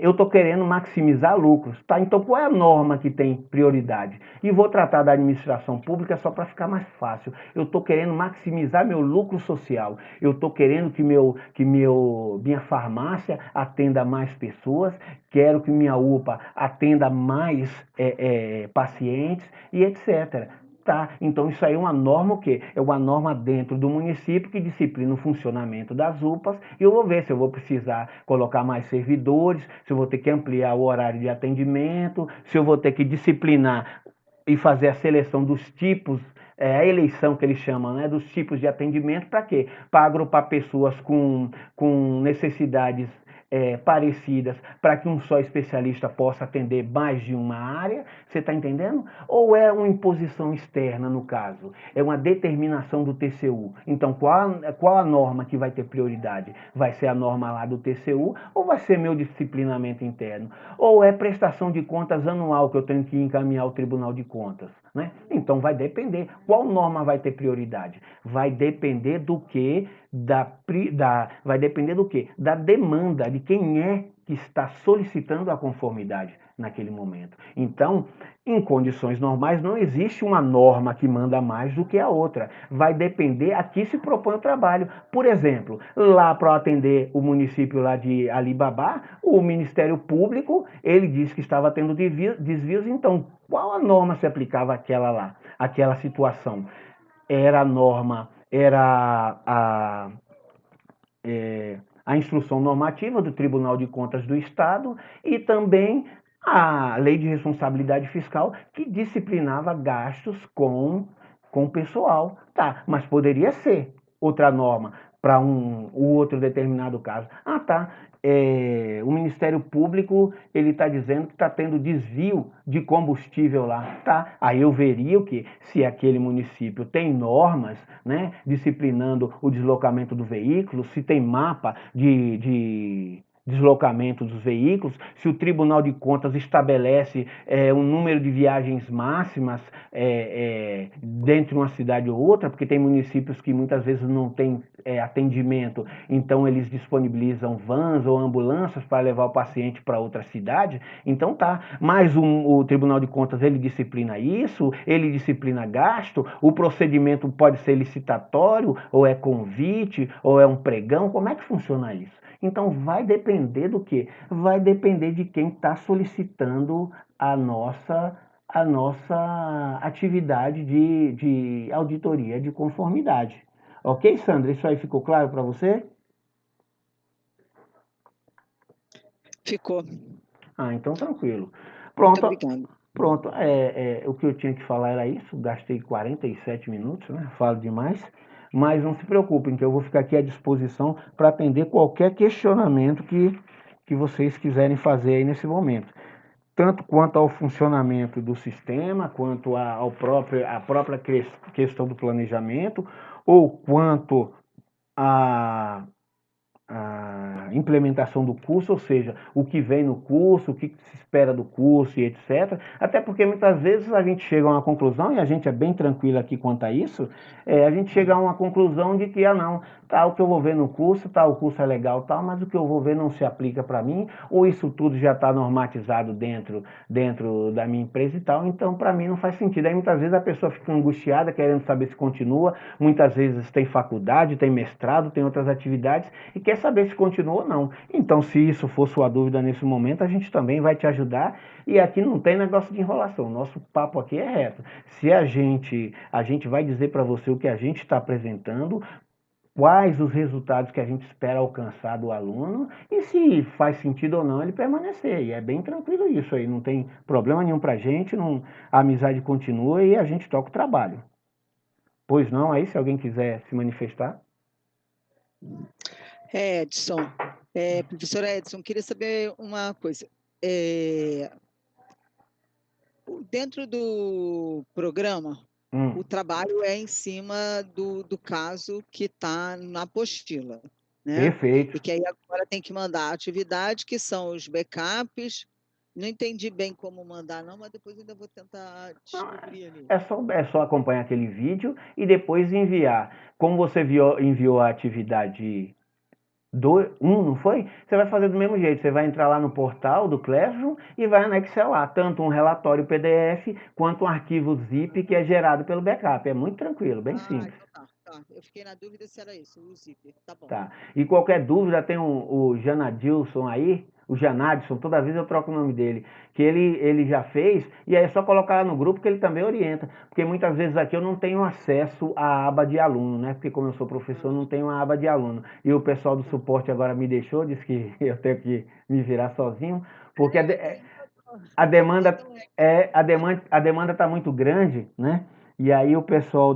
eu estou querendo maximizar lucros. Tá, então qual é a norma que tem prioridade? E vou tratar da administração pública só para ficar mais fácil. Eu estou querendo maximizar meu lucro social. Eu estou querendo que minha farmácia atenda mais pessoas. Quero que minha UPA atenda mais pacientes e etc. Tá, então isso aí é uma norma o quê? É uma norma dentro do município que disciplina o funcionamento das UPAs e eu vou ver se eu vou precisar colocar mais servidores, se eu vou ter que ampliar o horário de atendimento, se eu vou ter que disciplinar e fazer a seleção dos tipos, a eleição que eles chamam, né, dos tipos de atendimento, para quê? Para agrupar pessoas com necessidades parecidas, para que um só especialista possa atender mais de uma área, você está entendendo? Ou é uma imposição externa, no caso? É uma determinação do TCU. Então, qual a norma que vai ter prioridade? Vai ser a norma lá do TCU ou vai ser meu disciplinamento interno? Ou é prestação de contas anual que eu tenho que encaminhar ao Tribunal de Contas, né? Então, vai depender. Qual norma vai ter prioridade? Vai depender do que? Vai depender do quê? Da demanda, de quem é que está solicitando a conformidade naquele momento. Então, em condições normais, não existe uma norma que manda mais do que a outra. Vai depender a que se propõe o trabalho. Por exemplo, lá para atender o município lá de Alibabá, o Ministério Público, ele disse que estava tendo desvios, então qual a norma se aplicava àquela lá, àquela situação? Era a norma, era a instrução normativa do Tribunal de Contas do Estado e também a Lei de Responsabilidade Fiscal, que disciplinava gastos com pessoal. Tá, mas poderia ser outra norma para o outro determinado caso. Ah, tá. O Ministério Público ele está dizendo que está tendo desvio de combustível lá, tá? Aí eu veria o que se aquele município tem normas, né, disciplinando o deslocamento do veículo, se tem mapa de deslocamento dos veículos, se o Tribunal de Contas estabelece um número de viagens máximas dentro de uma cidade ou outra, porque tem municípios que muitas vezes não tem atendimento, então eles disponibilizam vans ou ambulâncias para levar o paciente para outra cidade, então tá, mas o Tribunal de Contas ele disciplina isso, ele disciplina gasto, o procedimento pode ser licitatório, ou é convite, ou é um pregão, como é que funciona isso? Então vai depender do quê? Vai depender de quem está solicitando a nossa atividade de auditoria de conformidade. Ok, Sandra? Isso aí ficou claro para você? Ficou. Ah, então tranquilo. Muito Pronto. obrigada. Pronto, o que eu tinha que falar era isso, gastei 47 minutos, né? Falo demais, mas não se preocupem, que eu vou ficar aqui à disposição para atender qualquer questionamento que vocês quiserem fazer aí nesse momento. Tanto quanto ao funcionamento do sistema, quanto à própria questão do planejamento, ou quanto a implementação do curso, ou seja, o que vem no curso, o que se espera do curso e etc. Até porque muitas vezes a gente chega a uma conclusão, e a gente é bem tranquilo aqui quanto a isso, a gente chega a uma conclusão de que, não, tá, o que eu vou ver no curso, tá, o curso é legal, tal, mas o que eu vou ver não se aplica para mim, ou isso tudo já está normatizado dentro da minha empresa e tal, então para mim não faz sentido. Aí muitas vezes a pessoa fica angustiada, querendo saber se continua, muitas vezes tem faculdade, tem mestrado, tem outras atividades, e quer saber se continua ou não. Então, se isso for sua dúvida nesse momento, a gente também vai te ajudar. E aqui não tem negócio de enrolação. Nosso papo aqui é reto. Se a gente vai dizer para você o que a gente está apresentando, quais os resultados que a gente espera alcançar do aluno e se faz sentido ou não ele permanecer. E é bem tranquilo isso aí, não tem problema nenhum para a gente, a amizade continua e a gente toca o trabalho. Pois não, aí se alguém quiser se manifestar. Edson, Professor Edson, queria saber uma coisa. É, dentro do programa, o trabalho é em cima do caso que está na apostila, né? Perfeito. E que aí agora tem que mandar a atividade, que são os backups. Não entendi bem como mandar, não, mas depois ainda vou tentar descobrir ali. É só acompanhar aquele vídeo e depois enviar. Como você enviou a atividade 1, não foi? Você vai fazer do mesmo jeito. Você vai entrar lá no portal do Classroom e vai anexar lá tanto um relatório PDF quanto um arquivo zip que é gerado pelo backup. É muito tranquilo, bem simples. Então tá. Eu fiquei na dúvida se era isso, o zip. Tá bom. Tá. E qualquer dúvida, tem o Janadilson aí, o Janadson, toda vez eu troco o nome dele, que ele já fez, e aí é só colocar lá no grupo que ele também orienta, porque muitas vezes aqui eu não tenho acesso à aba de aluno, né? Porque como eu sou professor, não tenho a aba de aluno. E o pessoal do suporte agora me deixou, disse que eu tenho que me virar sozinho, porque a demanda está muito grande, né? E aí o pessoal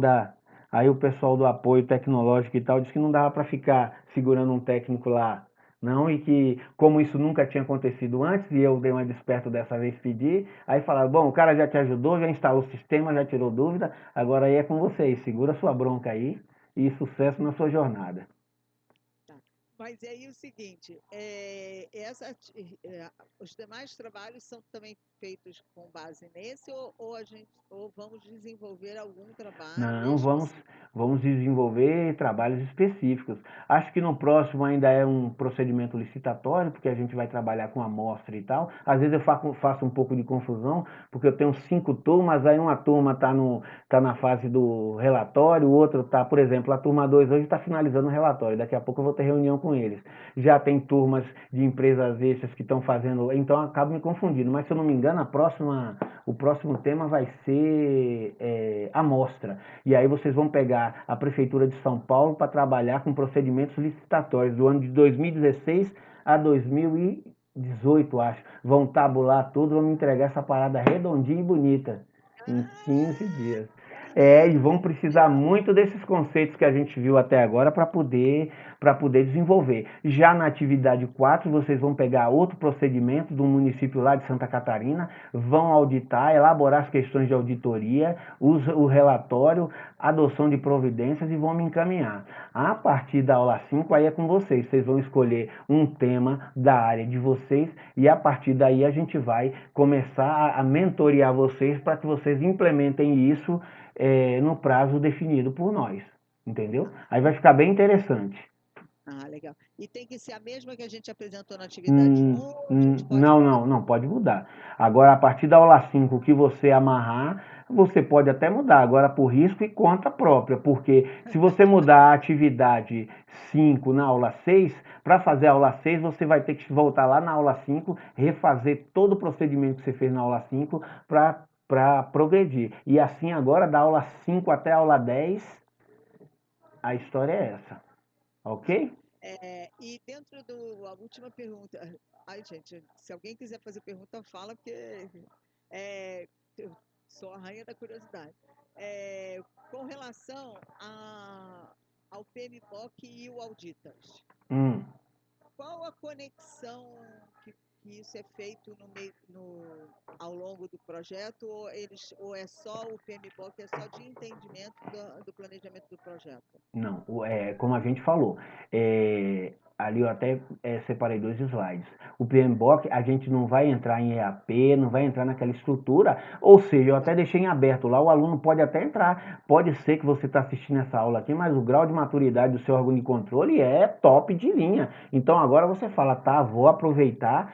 do apoio tecnológico e tal disse que não dava para ficar segurando um técnico lá, não, e que como isso nunca tinha acontecido antes, e eu dei uma desperto dessa vez pedir, aí falaram, bom, o cara já te ajudou, já instalou o sistema, já tirou dúvida, agora aí é com vocês, segura sua bronca aí e sucesso na sua jornada. Mas aí o seguinte, os demais trabalhos são também feitos com base nesse ou vamos desenvolver algum trabalho Não, específico? vamos desenvolver trabalhos específicos. Acho que no próximo ainda é um procedimento licitatório, porque a gente vai trabalhar com amostra e tal. Às vezes eu faço um pouco de confusão, porque eu tenho 5 turmas, aí uma turma tá na fase do relatório, o outro está, por exemplo, a turma 2 hoje está finalizando o relatório, daqui a pouco eu vou ter reunião com eles. Já tem turmas de empresas extras que estão fazendo, então eu acabo me confundindo, mas se eu não me engano, o próximo tema vai ser amostra. E aí vocês vão pegar a Prefeitura de São Paulo para trabalhar com procedimentos licitatórios do ano de 2016 a 2018, acho. Vão tabular tudo, vão me entregar essa parada redondinha e bonita em 15 dias. E vão precisar muito desses conceitos que a gente viu até agora para poder desenvolver. Já na atividade 4, vocês vão pegar outro procedimento do município lá de Santa Catarina, vão auditar, elaborar as questões de auditoria, o relatório, adoção de providências e vão me encaminhar. A partir da aula 5, aí é com vocês. Vocês vão escolher um tema da área de vocês e a partir daí a gente vai começar a mentorear vocês para que vocês implementem isso no prazo definido por nós, entendeu? Aí vai ficar bem interessante. Legal. E tem que ser a mesma que a gente apresentou na atividade 1, ou a gente pode não, pode mudar. Agora, a partir da aula 5 que você amarrar, você pode até mudar, agora por risco e conta própria, porque se você mudar a atividade 5 na aula 6, para fazer a aula 6, você vai ter que voltar lá na aula 5, refazer todo o procedimento que você fez na aula 5 para progredir. E assim agora, da aula 5 até a aula 10, a história é essa. Ok? E dentro a última pergunta, ai gente, se alguém quiser fazer pergunta, fala, porque eu sou a rainha da curiosidade. Com relação ao PMBOK e o Auditas, qual a conexão que isso é feito ao longo do projeto, ou é só o PMBOK, é só de entendimento do planejamento do projeto? Não, como a gente falou, ali eu até separei 2 slides. O PMBOK, a gente não vai entrar em EAP, não vai entrar naquela estrutura, ou seja, eu até deixei em aberto lá, o aluno pode até entrar, pode ser que você está assistindo essa aula aqui, mas o grau de maturidade do seu órgão de controle é top de linha. Então agora você fala, tá, vou aproveitar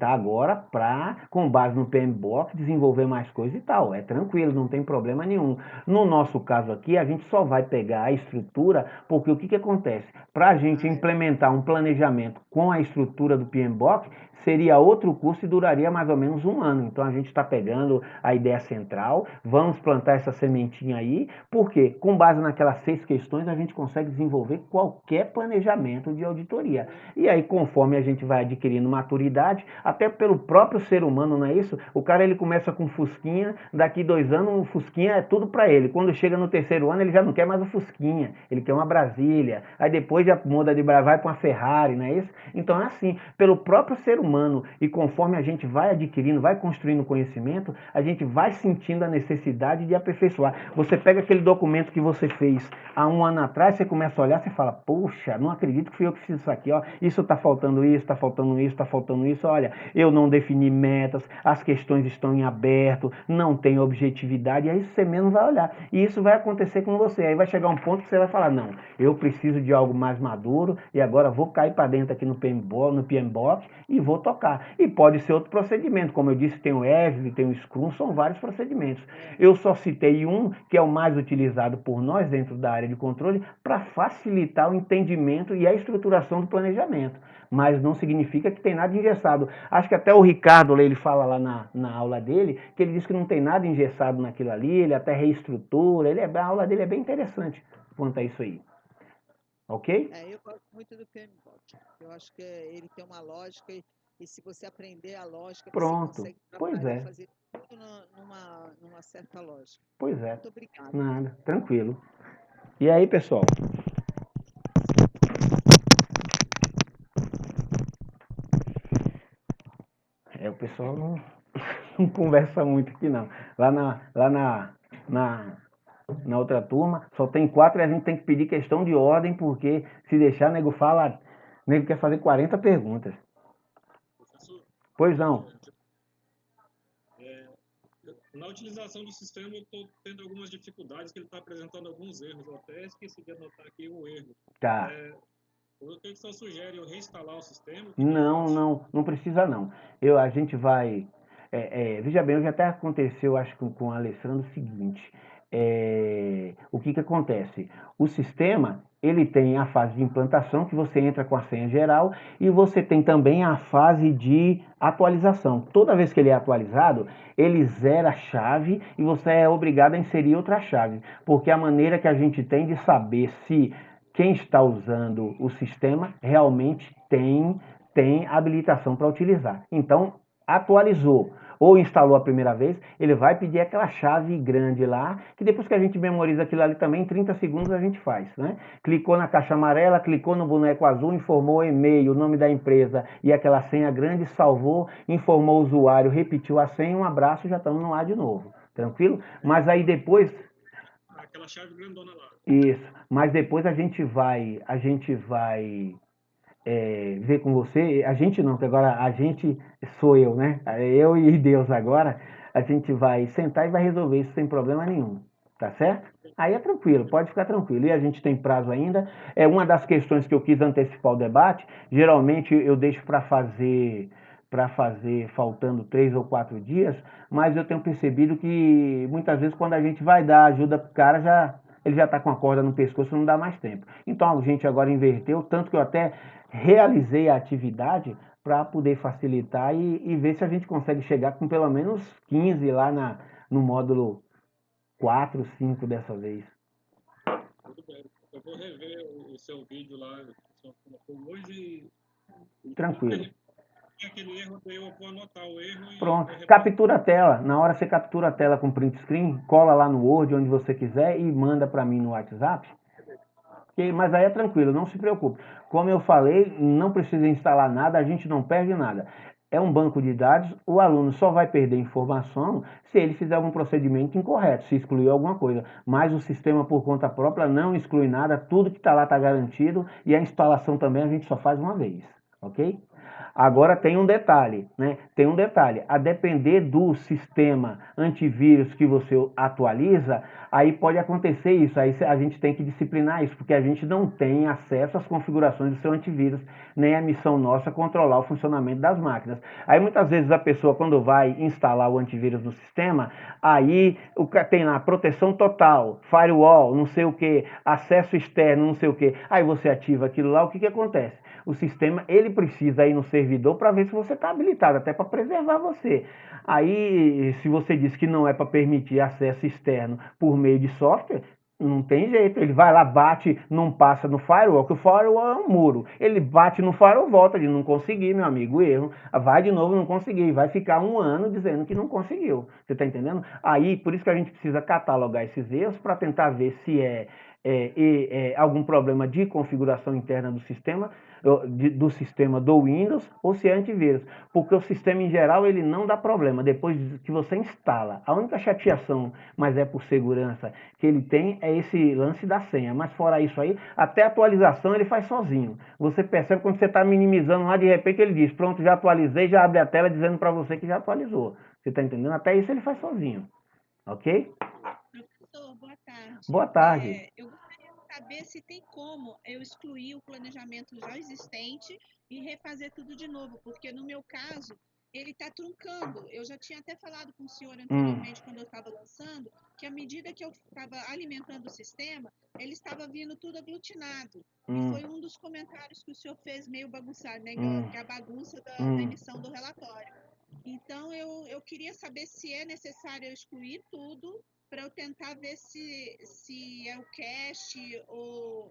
agora para, com base no PMBOK, desenvolver mais coisa e tal. É tranquilo, não tem problema nenhum. No nosso caso aqui, a gente só vai pegar a estrutura, porque o que acontece? Para a gente implementar um planejamento com a estrutura do PMBOK, seria outro curso e duraria mais ou menos 1 ano. Então a gente está pegando a ideia central, vamos plantar essa sementinha aí, porque com base naquelas 6 questões a gente consegue desenvolver qualquer planejamento de auditoria. E aí, conforme a gente vai adquirindo maturidade, maturidade, até pelo próprio ser humano, não é isso? O cara ele começa com Fusquinha, daqui 2 anos o Fusquinha é tudo para ele. Quando chega no 3º ano ele já não quer mais o Fusquinha, ele quer uma Brasília. Aí depois já muda de vai para uma Ferrari, não é isso? Então é assim, pelo próprio ser humano e conforme a gente vai adquirindo, vai construindo conhecimento, a gente vai sentindo a necessidade de aperfeiçoar. Você pega aquele documento que você fez há 1 ano atrás, você começa a olhar, você fala, poxa, não acredito que fui eu que fiz isso aqui, ó. Isso está faltando isso, está faltando isso, está faltando isso, olha, eu não defini metas, as questões estão em aberto, não tem objetividade, e aí você mesmo vai olhar. E isso vai acontecer com você. Aí vai chegar um ponto que você vai falar, não, eu preciso de algo mais maduro e agora vou cair para dentro aqui no PMBOK e vou tocar. E pode ser outro procedimento, como eu disse, tem o EVE, tem o Scrum, são vários procedimentos. Eu só citei um que é o mais utilizado por nós dentro da área de controle para facilitar o entendimento e a estruturação do planejamento. Mas não significa que tem nada engessado. Acho que até o Ricardo, ele fala lá na aula dele, que ele diz que não tem nada engessado naquilo ali, ele até reestrutura, a aula dele é bem interessante quanto a isso aí. Ok? Eu gosto muito do PMBOK. Eu acho que ele tem uma lógica e se você aprender a lógica, Pronto. você consegue Pois trabalhar, é. fazer tudo numa certa lógica. Pois é. Muito obrigada. Nada, tranquilo. E aí, pessoal? O pessoal não conversa muito aqui, não. Lá na outra turma, só tem 4 e a gente tem que pedir questão de ordem, porque se deixar, nego fala, nego quer fazer 40 perguntas. Professor, Pois não. na utilização do sistema eu estou tendo algumas dificuldades, que ele está apresentando alguns erros. Eu até esqueci de anotar aqui um erro. Tá. O que o senhor sugere? Eu reinstalar o sistema? Não precisa não. A gente vai... veja bem, já até aconteceu, acho que com o Alessandro, o seguinte. O que acontece? O sistema, ele tem a fase de implantação, que você entra com a senha geral, e você tem também a fase de atualização. Toda vez que ele é atualizado, ele zera a chave e você é obrigado a inserir outra chave, porque a maneira que a gente tem de saber se quem está usando o sistema realmente tem habilitação para utilizar. Então, atualizou ou instalou a primeira vez, ele vai pedir aquela chave grande lá, que depois que a gente memoriza aquilo ali também, em 30 segundos a gente faz, né? Clicou na caixa amarela, clicou no boneco azul, informou o e-mail, o nome da empresa e aquela senha grande, salvou, informou o usuário, repetiu a senha, um abraço, já estamos no ar de novo. Tranquilo? Mas aí depois... Aquela chave grandona lá. Isso. Mas depois a gente vai ver com você, a gente não, que agora a gente sou eu, né? Eu e Deus agora, a gente vai sentar e vai resolver isso sem problema nenhum, tá certo? Aí é tranquilo, pode ficar tranquilo. E a gente tem prazo ainda. É uma das questões que eu quis antecipar o debate. Geralmente eu deixo para fazer faltando 3 ou 4 dias, mas eu tenho percebido que muitas vezes quando a gente vai dar ajuda pro cara, ele já está com a corda no pescoço, não dá mais tempo. Então a gente agora inverteu, tanto que eu até realizei a atividade para poder facilitar e ver se a gente consegue chegar com pelo menos 15 lá no módulo 4, 5 dessa vez. Tudo bem. Eu vou rever o seu vídeo lá, que o senhor colocou hoje. Tranquilo. Aquele erro, eu vou anotar o erro e... Pronto, captura a tela. Na hora você captura a tela com print screen, cola lá no Word, onde você quiser, e manda para mim no WhatsApp. Mas aí é tranquilo, não se preocupe. Como eu falei, não precisa instalar nada, a gente não perde nada. É um banco de dados, o aluno só vai perder informação se ele fizer algum procedimento incorreto, se excluir alguma coisa. Mas o sistema, por conta própria, não exclui nada, tudo que está lá está garantido, e a instalação também a gente só faz uma vez, ok? Agora tem um detalhe, né? Tem um detalhe. A depender do sistema antivírus que você atualiza, aí pode acontecer isso. Aí a gente tem que disciplinar isso, porque a gente não tem acesso às configurações do seu antivírus, nem a missão nossa controlar o funcionamento das máquinas. Aí muitas vezes a pessoa, quando vai instalar o antivírus no sistema, aí tem lá proteção total, firewall, não sei o que, acesso externo, não sei o que. Aí você ativa aquilo lá, o que acontece? O sistema, ele precisa ir no servidor para ver se você está habilitado, até para preservar você. Aí, se você diz que não é para permitir acesso externo por meio de software, Não tem jeito, ele vai lá, bate, não passa no firewall, que o firewall é um muro. Ele bate no firewall, volta, ele não conseguiu, meu amigo, erro. Vai de novo, não conseguiu, vai ficar um ano dizendo que não conseguiu. Você está entendendo? Aí, por isso que a gente precisa catalogar esses erros para tentar ver se é algum problema de configuração interna do sistema, do sistema do Windows, ou se é antivírus. Porque o sistema em geral ele não dá problema depois que você instala. A única chateação, mas é por segurança, que ele tem é esse lance da senha. Mas fora isso aí, até a atualização ele faz sozinho. Você percebe quando você está minimizando lá, de repente ele diz, pronto, já atualizei, já abre a tela dizendo para você que já atualizou. Você está entendendo? Até isso ele faz sozinho. Ok? Professor, boa tarde. Boa tarde. Eu gostaria de saber se tem como eu excluir o planejamento já existente e refazer tudo de novo, porque no meu caso, ele está truncando. Eu já tinha até falado com o senhor anteriormente, quando eu estava lançando, que à medida que eu estava alimentando o sistema, ele estava vindo tudo aglutinado. E foi um dos comentários que o senhor fez meio bagunçado, né? Que é a bagunça da emissão do relatório. Então, eu queria saber se é necessário eu excluir tudo para eu tentar ver se é o cache ou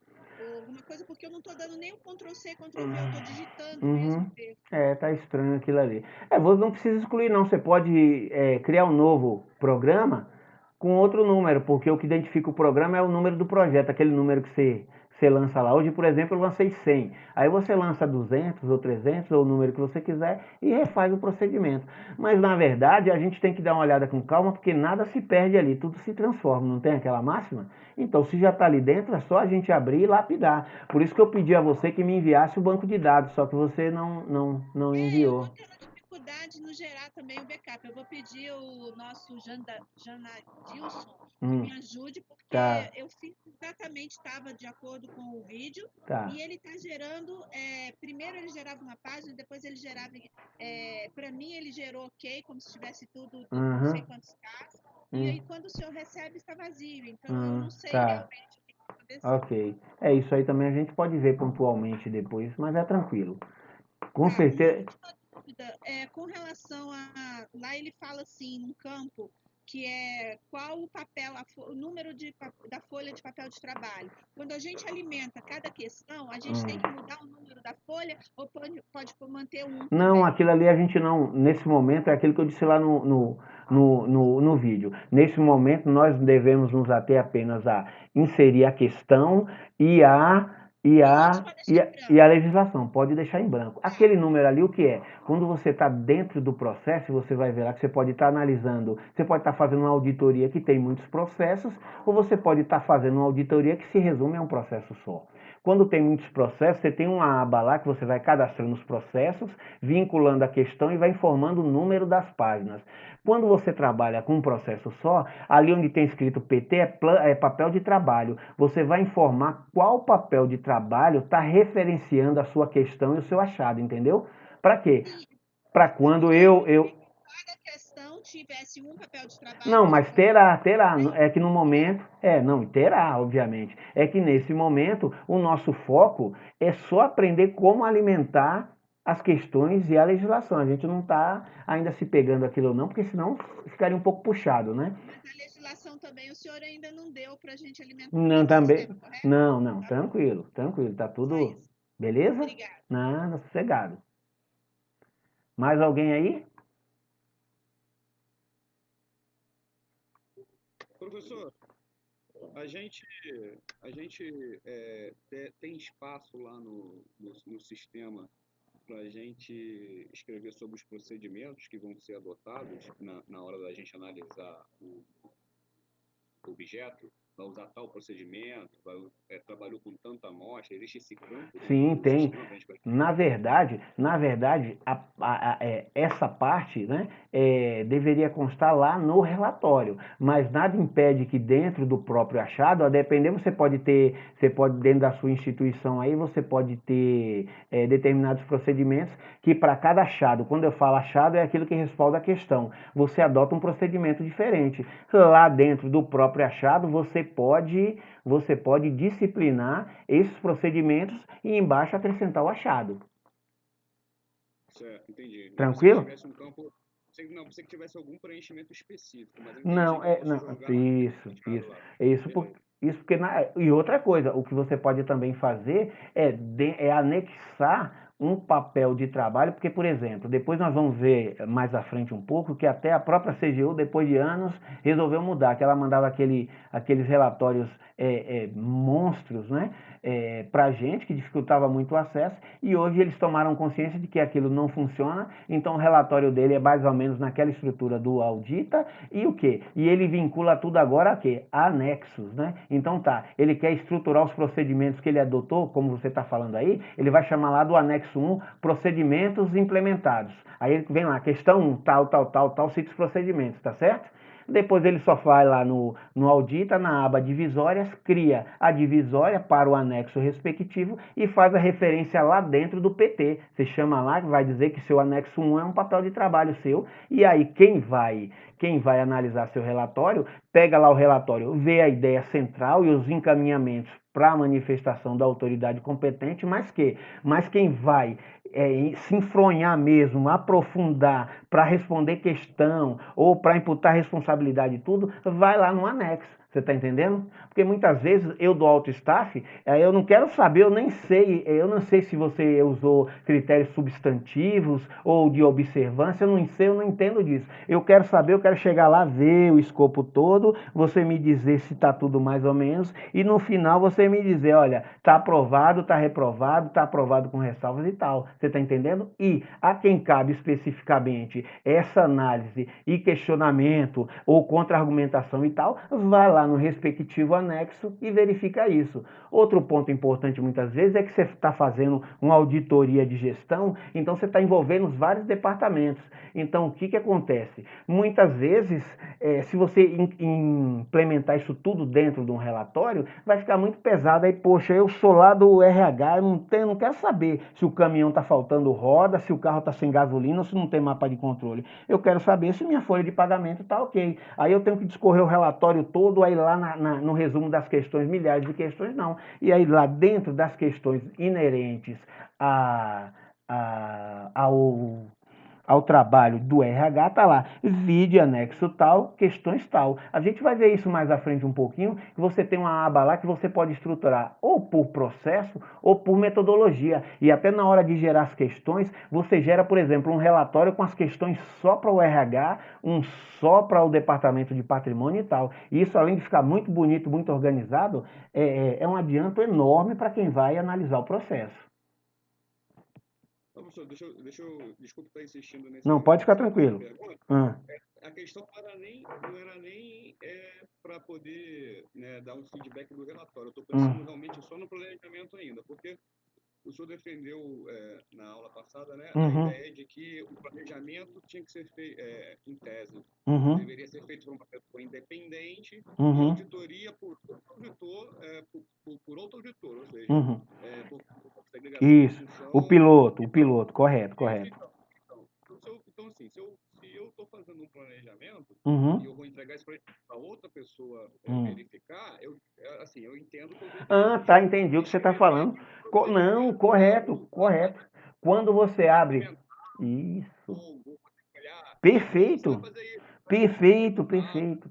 alguma coisa, porque eu não estou dando nem o Ctrl+C, Ctrl+V, eu estou digitando mesmo. Tá estranho aquilo ali. Você não precisa excluir não, você pode criar um novo programa com outro número, porque o que identifica o programa é o número do projeto, aquele número que você lança lá. Hoje, por exemplo, eu lancei 100. Aí você lança 200 ou 300, ou o número que você quiser, e refaz o procedimento. Mas, na verdade, a gente tem que dar uma olhada com calma, porque nada se perde ali, tudo se transforma, não tem aquela máxima? Então, se já está ali dentro, é só a gente abrir e lapidar. Por isso que eu pedi a você que me enviasse o banco de dados, só que você não enviou. Eu vou ter uma dificuldade no gerar também o backup. Eu vou pedir o nosso Janadilson que me ajude, porque eu fiz exatamente, estava de acordo com o vídeo, e ele está gerando, primeiro ele gerava uma página, depois ele gerava, para mim ele gerou ok, como se tivesse tudo não sei quantos casos, e aí quando o senhor recebe está vazio, então eu não sei realmente o que aconteceu. Ok, isso aí também a gente pode ver pontualmente depois, mas é tranquilo. Com certeza. Uma dúvida, com relação a. Lá ele fala assim, num campo, que é qual o papel, o número da folha de papel de trabalho. Quando a gente alimenta cada questão, a gente tem que mudar o número da folha ou pode manter um? Não, aquilo ali a gente não. Nesse momento, é aquilo que eu disse lá no vídeo. Nesse momento, nós devemos nos ater apenas a inserir a questão e a legislação. Pode deixar em branco. Aquele número ali, o que é? Quando você está dentro do processo, você vai ver lá que você pode estar analisando, você pode estar fazendo uma auditoria que tem muitos processos, ou você pode estar fazendo uma auditoria que se resume a um processo só. Quando tem muitos processos, você tem uma aba lá que você vai cadastrando os processos, vinculando a questão e vai informando o número das páginas. Quando você trabalha com um processo só, ali onde tem escrito PT é papel de trabalho. Você vai informar qual papel de trabalho está referenciando a sua questão e o seu achado, entendeu? Para quê? Para quando cada questão tivesse um papel de trabalho. Não, mas terá. É que no momento. Terá, obviamente. É que nesse momento o nosso foco é só aprender como alimentar as questões e a legislação. A gente não está ainda se pegando aquilo não, porque senão ficaria um pouco puxado, né? Mas a legislação também o senhor ainda não deu para a gente alimentar não, também. Sistema, correto? Não, tranquilo. Tá tudo. Beleza? Obrigada. Nada, sossegado. Mais alguém aí? Professor, a gente tem espaço lá no sistema para a gente escrever sobre os procedimentos que vão ser adotados na hora da gente analisar o objeto, vai usar tal procedimento, trabalhou com tanta amostra, existe esse campo? Sim, tem. Na verdade, essa parte, né, deveria constar lá no relatório, mas nada impede que dentro do próprio achado, a depender, você pode dentro da sua instituição aí, você pode ter determinados procedimentos que para cada achado, quando eu falo achado, é aquilo que respalda a questão, você adota um procedimento diferente. Lá dentro do próprio achado, você pode disciplinar esses procedimentos e embaixo acrescentar o achado. Certo, entendi. Tranquilo? Pensei que tivesse algum preenchimento específico. Mas não, isso. Isso porque e outra coisa, o que você pode também fazer é anexar um papel de trabalho, porque, por exemplo, depois nós vamos ver mais à frente um pouco que até a própria CGU, depois de anos, resolveu mudar, que ela mandava aqueles relatórios monstros, né, para a gente, que dificultava muito o acesso, e hoje eles tomaram consciência de que aquilo não funciona, então o relatório dele é mais ou menos naquela estrutura do audita, e o quê? E ele vincula tudo agora a quê? A anexos, né? Então tá, ele quer estruturar os procedimentos que ele adotou, como você está falando aí, ele vai chamar lá do anexo 1, procedimentos implementados. Aí ele vem lá, questão 1, tal, cita os procedimentos, tá certo? Depois ele só vai lá no audita, na aba divisórias, cria a divisória para o anexo respectivo e faz a referência lá dentro do PT. Você chama lá, vai dizer que seu anexo 1 é um papel de trabalho seu, e aí quem vai analisar seu relatório, pega lá o relatório, vê a ideia central e os encaminhamentos para a manifestação da autoridade competente, mas quem vai se enfronhar mesmo, aprofundar para responder questão ou para imputar responsabilidade e tudo, vai lá no anexo. Você está entendendo? Porque muitas vezes eu do alto staff, eu não quero saber, eu não sei se você usou critérios substantivos ou de observância, eu não sei, eu não entendo disso. Eu quero saber, eu quero chegar lá, ver o escopo todo, você me dizer se está tudo mais ou menos, e no final você me dizer, olha, está aprovado, está reprovado, está aprovado com ressalvas e tal. Você está entendendo? E a quem cabe especificamente essa análise e questionamento ou contra-argumentação e tal, vai lá no respectivo anexo e verifica isso. Outro ponto importante muitas vezes é que você está fazendo uma auditoria de gestão, então você está envolvendo os vários departamentos. Então o que acontece? Muitas vezes, se você implementar isso tudo dentro de um relatório, vai ficar muito pesado. Aí, poxa, eu sou lá do RH, eu não quero saber se o caminhão está faltando roda, se o carro está sem gasolina ou se não tem mapa de controle. Eu quero saber se minha folha de pagamento está ok. Aí eu tenho que discorrer o relatório todo, aí lá no resumo das questões, milhares de questões, não. E aí lá dentro das questões inerentes ao trabalho do RH, tá lá, vídeo anexo tal, questões tal. A gente vai ver isso mais à frente um pouquinho, que você tem uma aba lá que você pode estruturar ou por processo ou por metodologia. E até na hora de gerar as questões, você gera, por exemplo, um relatório com as questões só para o RH, um só para o departamento de patrimônio e tal. E isso, além de ficar muito bonito, muito organizado, é um adianto enorme para quem vai analisar o processo. Professor, desculpa estar insistindo nesse. Não, pode ficar tranquilo. A questão não era nem para poder, né, dar um feedback do relatório. Eu estou pensando realmente só no planejamento ainda, porque o senhor defendeu na aula passada, né, a ideia de que o planejamento tinha que ser feito, em tese, deveria ser feito por uma pessoa independente, e auditoria por outro auditor, ou seja, por segregação de Isso, função. o piloto, correto. Então assim, se eu estou fazendo um planejamento e eu vou entregar esse planejamento para outra pessoa verificar, eu entendo que eu deveria... Tá, entendi o que você está falando. Não, correto. Quando você abre... Isso. Perfeito. Perfeito. Perfeito.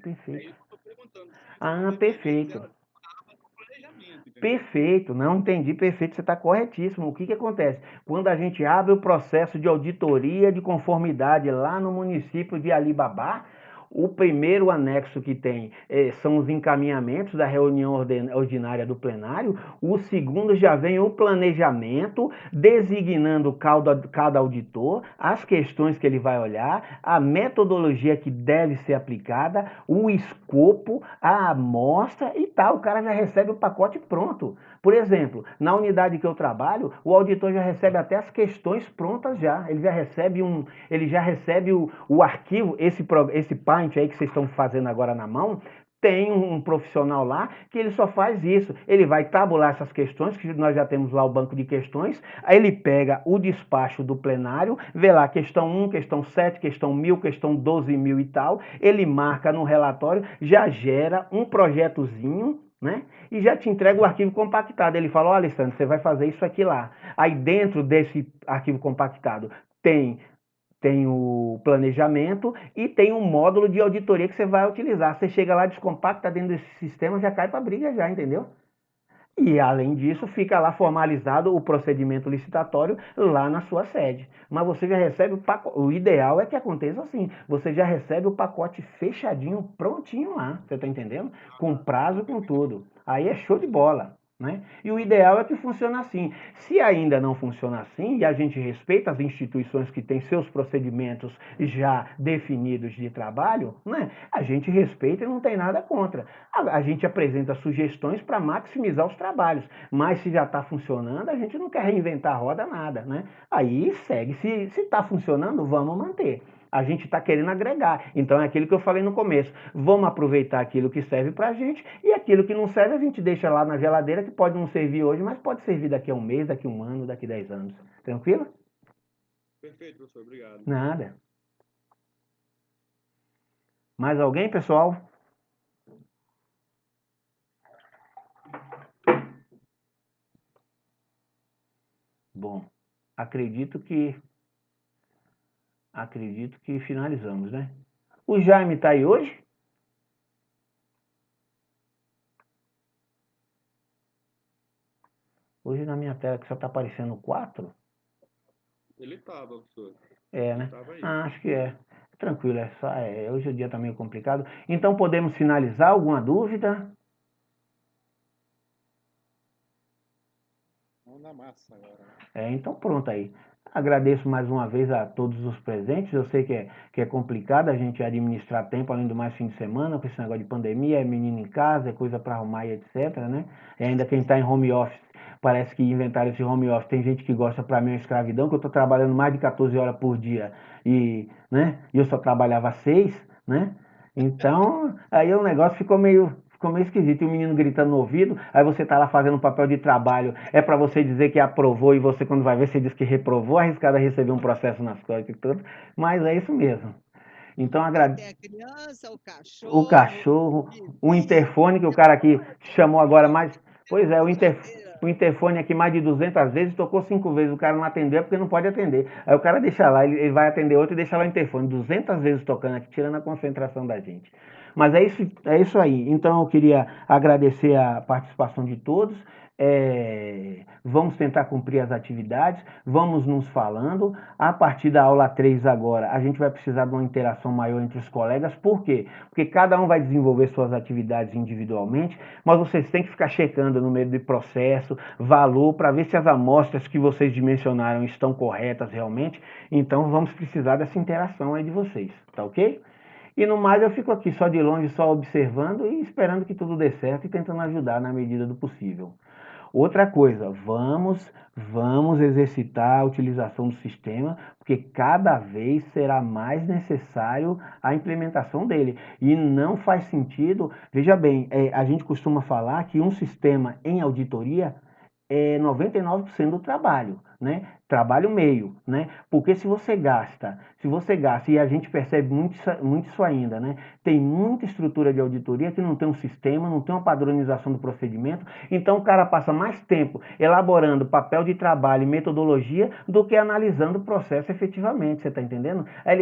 Perfeito, não entendi, perfeito, você está corretíssimo. O que acontece? Quando a gente abre o processo de auditoria de conformidade lá no município de Alibabá, o primeiro anexo que tem são os encaminhamentos da reunião ordinária do plenário, o segundo já vem o planejamento, designando cada auditor, as questões que ele vai olhar, a metodologia que deve ser aplicada, o escopo, a amostra e tal. O cara já recebe o pacote pronto. Por exemplo, na unidade que eu trabalho, o auditor já recebe até as questões prontas já. Ele já recebe o arquivo, esse Paint aí que vocês estão fazendo agora na mão. Tem um profissional lá que ele só faz isso. Ele vai tabular essas questões, que nós já temos lá o banco de questões. Aí ele pega o despacho do plenário, vê lá questão 1, questão 7, questão 1000, questão 12.000 e tal. Ele marca no relatório, já gera um projetozinho, né? E já te entrega o arquivo compactado. Ele fala, olha, Alessandro, você vai fazer isso aqui lá. Aí dentro desse arquivo compactado tem tem o planejamento e tem um módulo de auditoria que você vai utilizar. Você chega lá, descompacta dentro desse sistema, já cai para briga já, entendeu? E, além disso, fica lá formalizado o procedimento licitatório lá na sua sede. Mas você já recebe o pacote. O ideal é que aconteça assim. Você já recebe o pacote fechadinho, prontinho lá. Você está entendendo? Com prazo, com tudo. Aí é show de bola. Né? E o ideal é que funcione assim. Se ainda não funciona assim, e a gente respeita as instituições que têm seus procedimentos já definidos de trabalho, né? A gente respeita e não tem nada contra. A gente apresenta sugestões para maximizar os trabalhos, mas se já está funcionando, a gente não quer reinventar a roda nada. Né? Aí segue. Se está funcionando, vamos manter. A gente está querendo agregar. Então é aquilo que eu falei no começo. Vamos aproveitar aquilo que serve para a gente e aquilo que não serve a gente deixa lá na geladeira, que pode não servir hoje, mas pode servir daqui a um mês, daqui a um ano, daqui a 10 anos. Tranquilo? Perfeito, professor. Obrigado. Nada. Mais alguém, pessoal? Bom, acredito que finalizamos, né? O Jaime está aí hoje? Hoje na minha tela que só está aparecendo 4. Ele estava, professor. É, né? Ele tava aí. Acho que é. Tranquilo, hoje o dia está meio complicado. Então podemos finalizar? Alguma dúvida? Vamos na massa agora. Então pronto aí. Agradeço mais uma vez a todos os presentes. Eu sei que é complicado a gente administrar tempo, além do mais fim de semana, com esse negócio de pandemia, é menino em casa, é coisa para arrumar e etc, né? E ainda quem está em home office, parece que inventaram esse home office. Tem gente que gosta, para mim, é escravidão, que eu estou trabalhando mais de 14 horas por dia e eu só trabalhava 6, né? Então, aí o negócio ficou meio esquisito. E o menino gritando no ouvido, aí você tá lá fazendo um papel de trabalho, é para você dizer que aprovou e você, quando vai ver, você diz que reprovou, arriscado a receber um processo nas costas e tudo, mas é isso mesmo. Então, Tem a criança, o cachorro, o interfone que o cara aqui chamou agora mais... Pois é, o interfone aqui mais de 200 vezes, tocou 5 vezes, o cara não atendeu, é porque não pode atender. Aí o cara deixa lá, ele vai atender outro e deixa lá o interfone, 200 vezes tocando aqui, tirando a concentração da gente. Mas é isso aí. Então eu queria agradecer a participação de todos. Vamos tentar cumprir as atividades, vamos nos falando. A partir da aula 3 agora, a gente vai precisar de uma interação maior entre os colegas. Por quê? Porque cada um vai desenvolver suas atividades individualmente, mas vocês têm que ficar checando no meio do processo, valor, para ver se as amostras que vocês dimensionaram estão corretas realmente. Então vamos precisar dessa interação aí de vocês, tá ok? E no mais eu fico aqui só de longe, só observando e esperando que tudo dê certo e tentando ajudar na medida do possível. Outra coisa, vamos exercitar a utilização do sistema, porque cada vez será mais necessário a implementação dele. E não faz sentido, veja bem, a gente costuma falar que um sistema em auditoria é 99% do trabalho, né? Trabalho meio, né? Porque se você gasta, e a gente percebe muito isso ainda, né? Tem muita estrutura de auditoria que não tem um sistema, não tem uma padronização do procedimento, então o cara passa mais tempo elaborando papel de trabalho e metodologia do que analisando o processo efetivamente, você está entendendo? Aí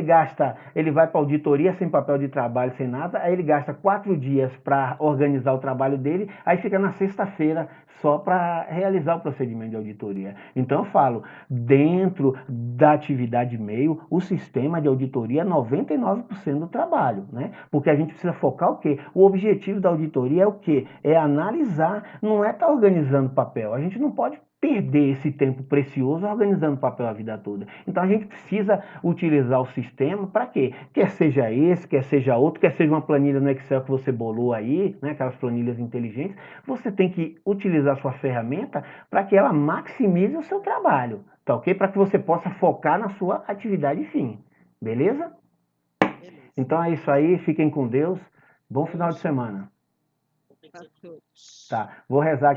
ele vai para auditoria sem papel de trabalho, sem nada, aí ele gasta 4 dias para organizar o trabalho dele, aí fica na sexta-feira só para realizar o procedimento de auditoria. Então eu falo, dentro da atividade meio, o sistema de auditoria é 99% do trabalho, né? Porque a gente precisa focar o quê? O objetivo da auditoria é o quê? É analisar, não é estar organizando papel. A gente não pode perder esse tempo precioso organizando papel a vida toda. Então a gente precisa utilizar o sistema para quê? Quer seja esse, quer seja outro, quer seja uma planilha no Excel que você bolou aí, né, aquelas planilhas inteligentes, você tem que utilizar a sua ferramenta para que ela maximize o seu trabalho, tá ok? Para que você possa focar na sua atividade fim, beleza? Então é isso aí, fiquem com Deus, bom final de semana. Tá, vou rezar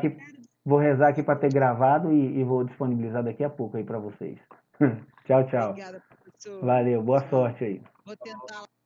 aqui para ter gravado e vou disponibilizar daqui a pouco aí para vocês. Tchau, tchau. Obrigada, professor. Valeu, boa sorte aí. Vou tentar.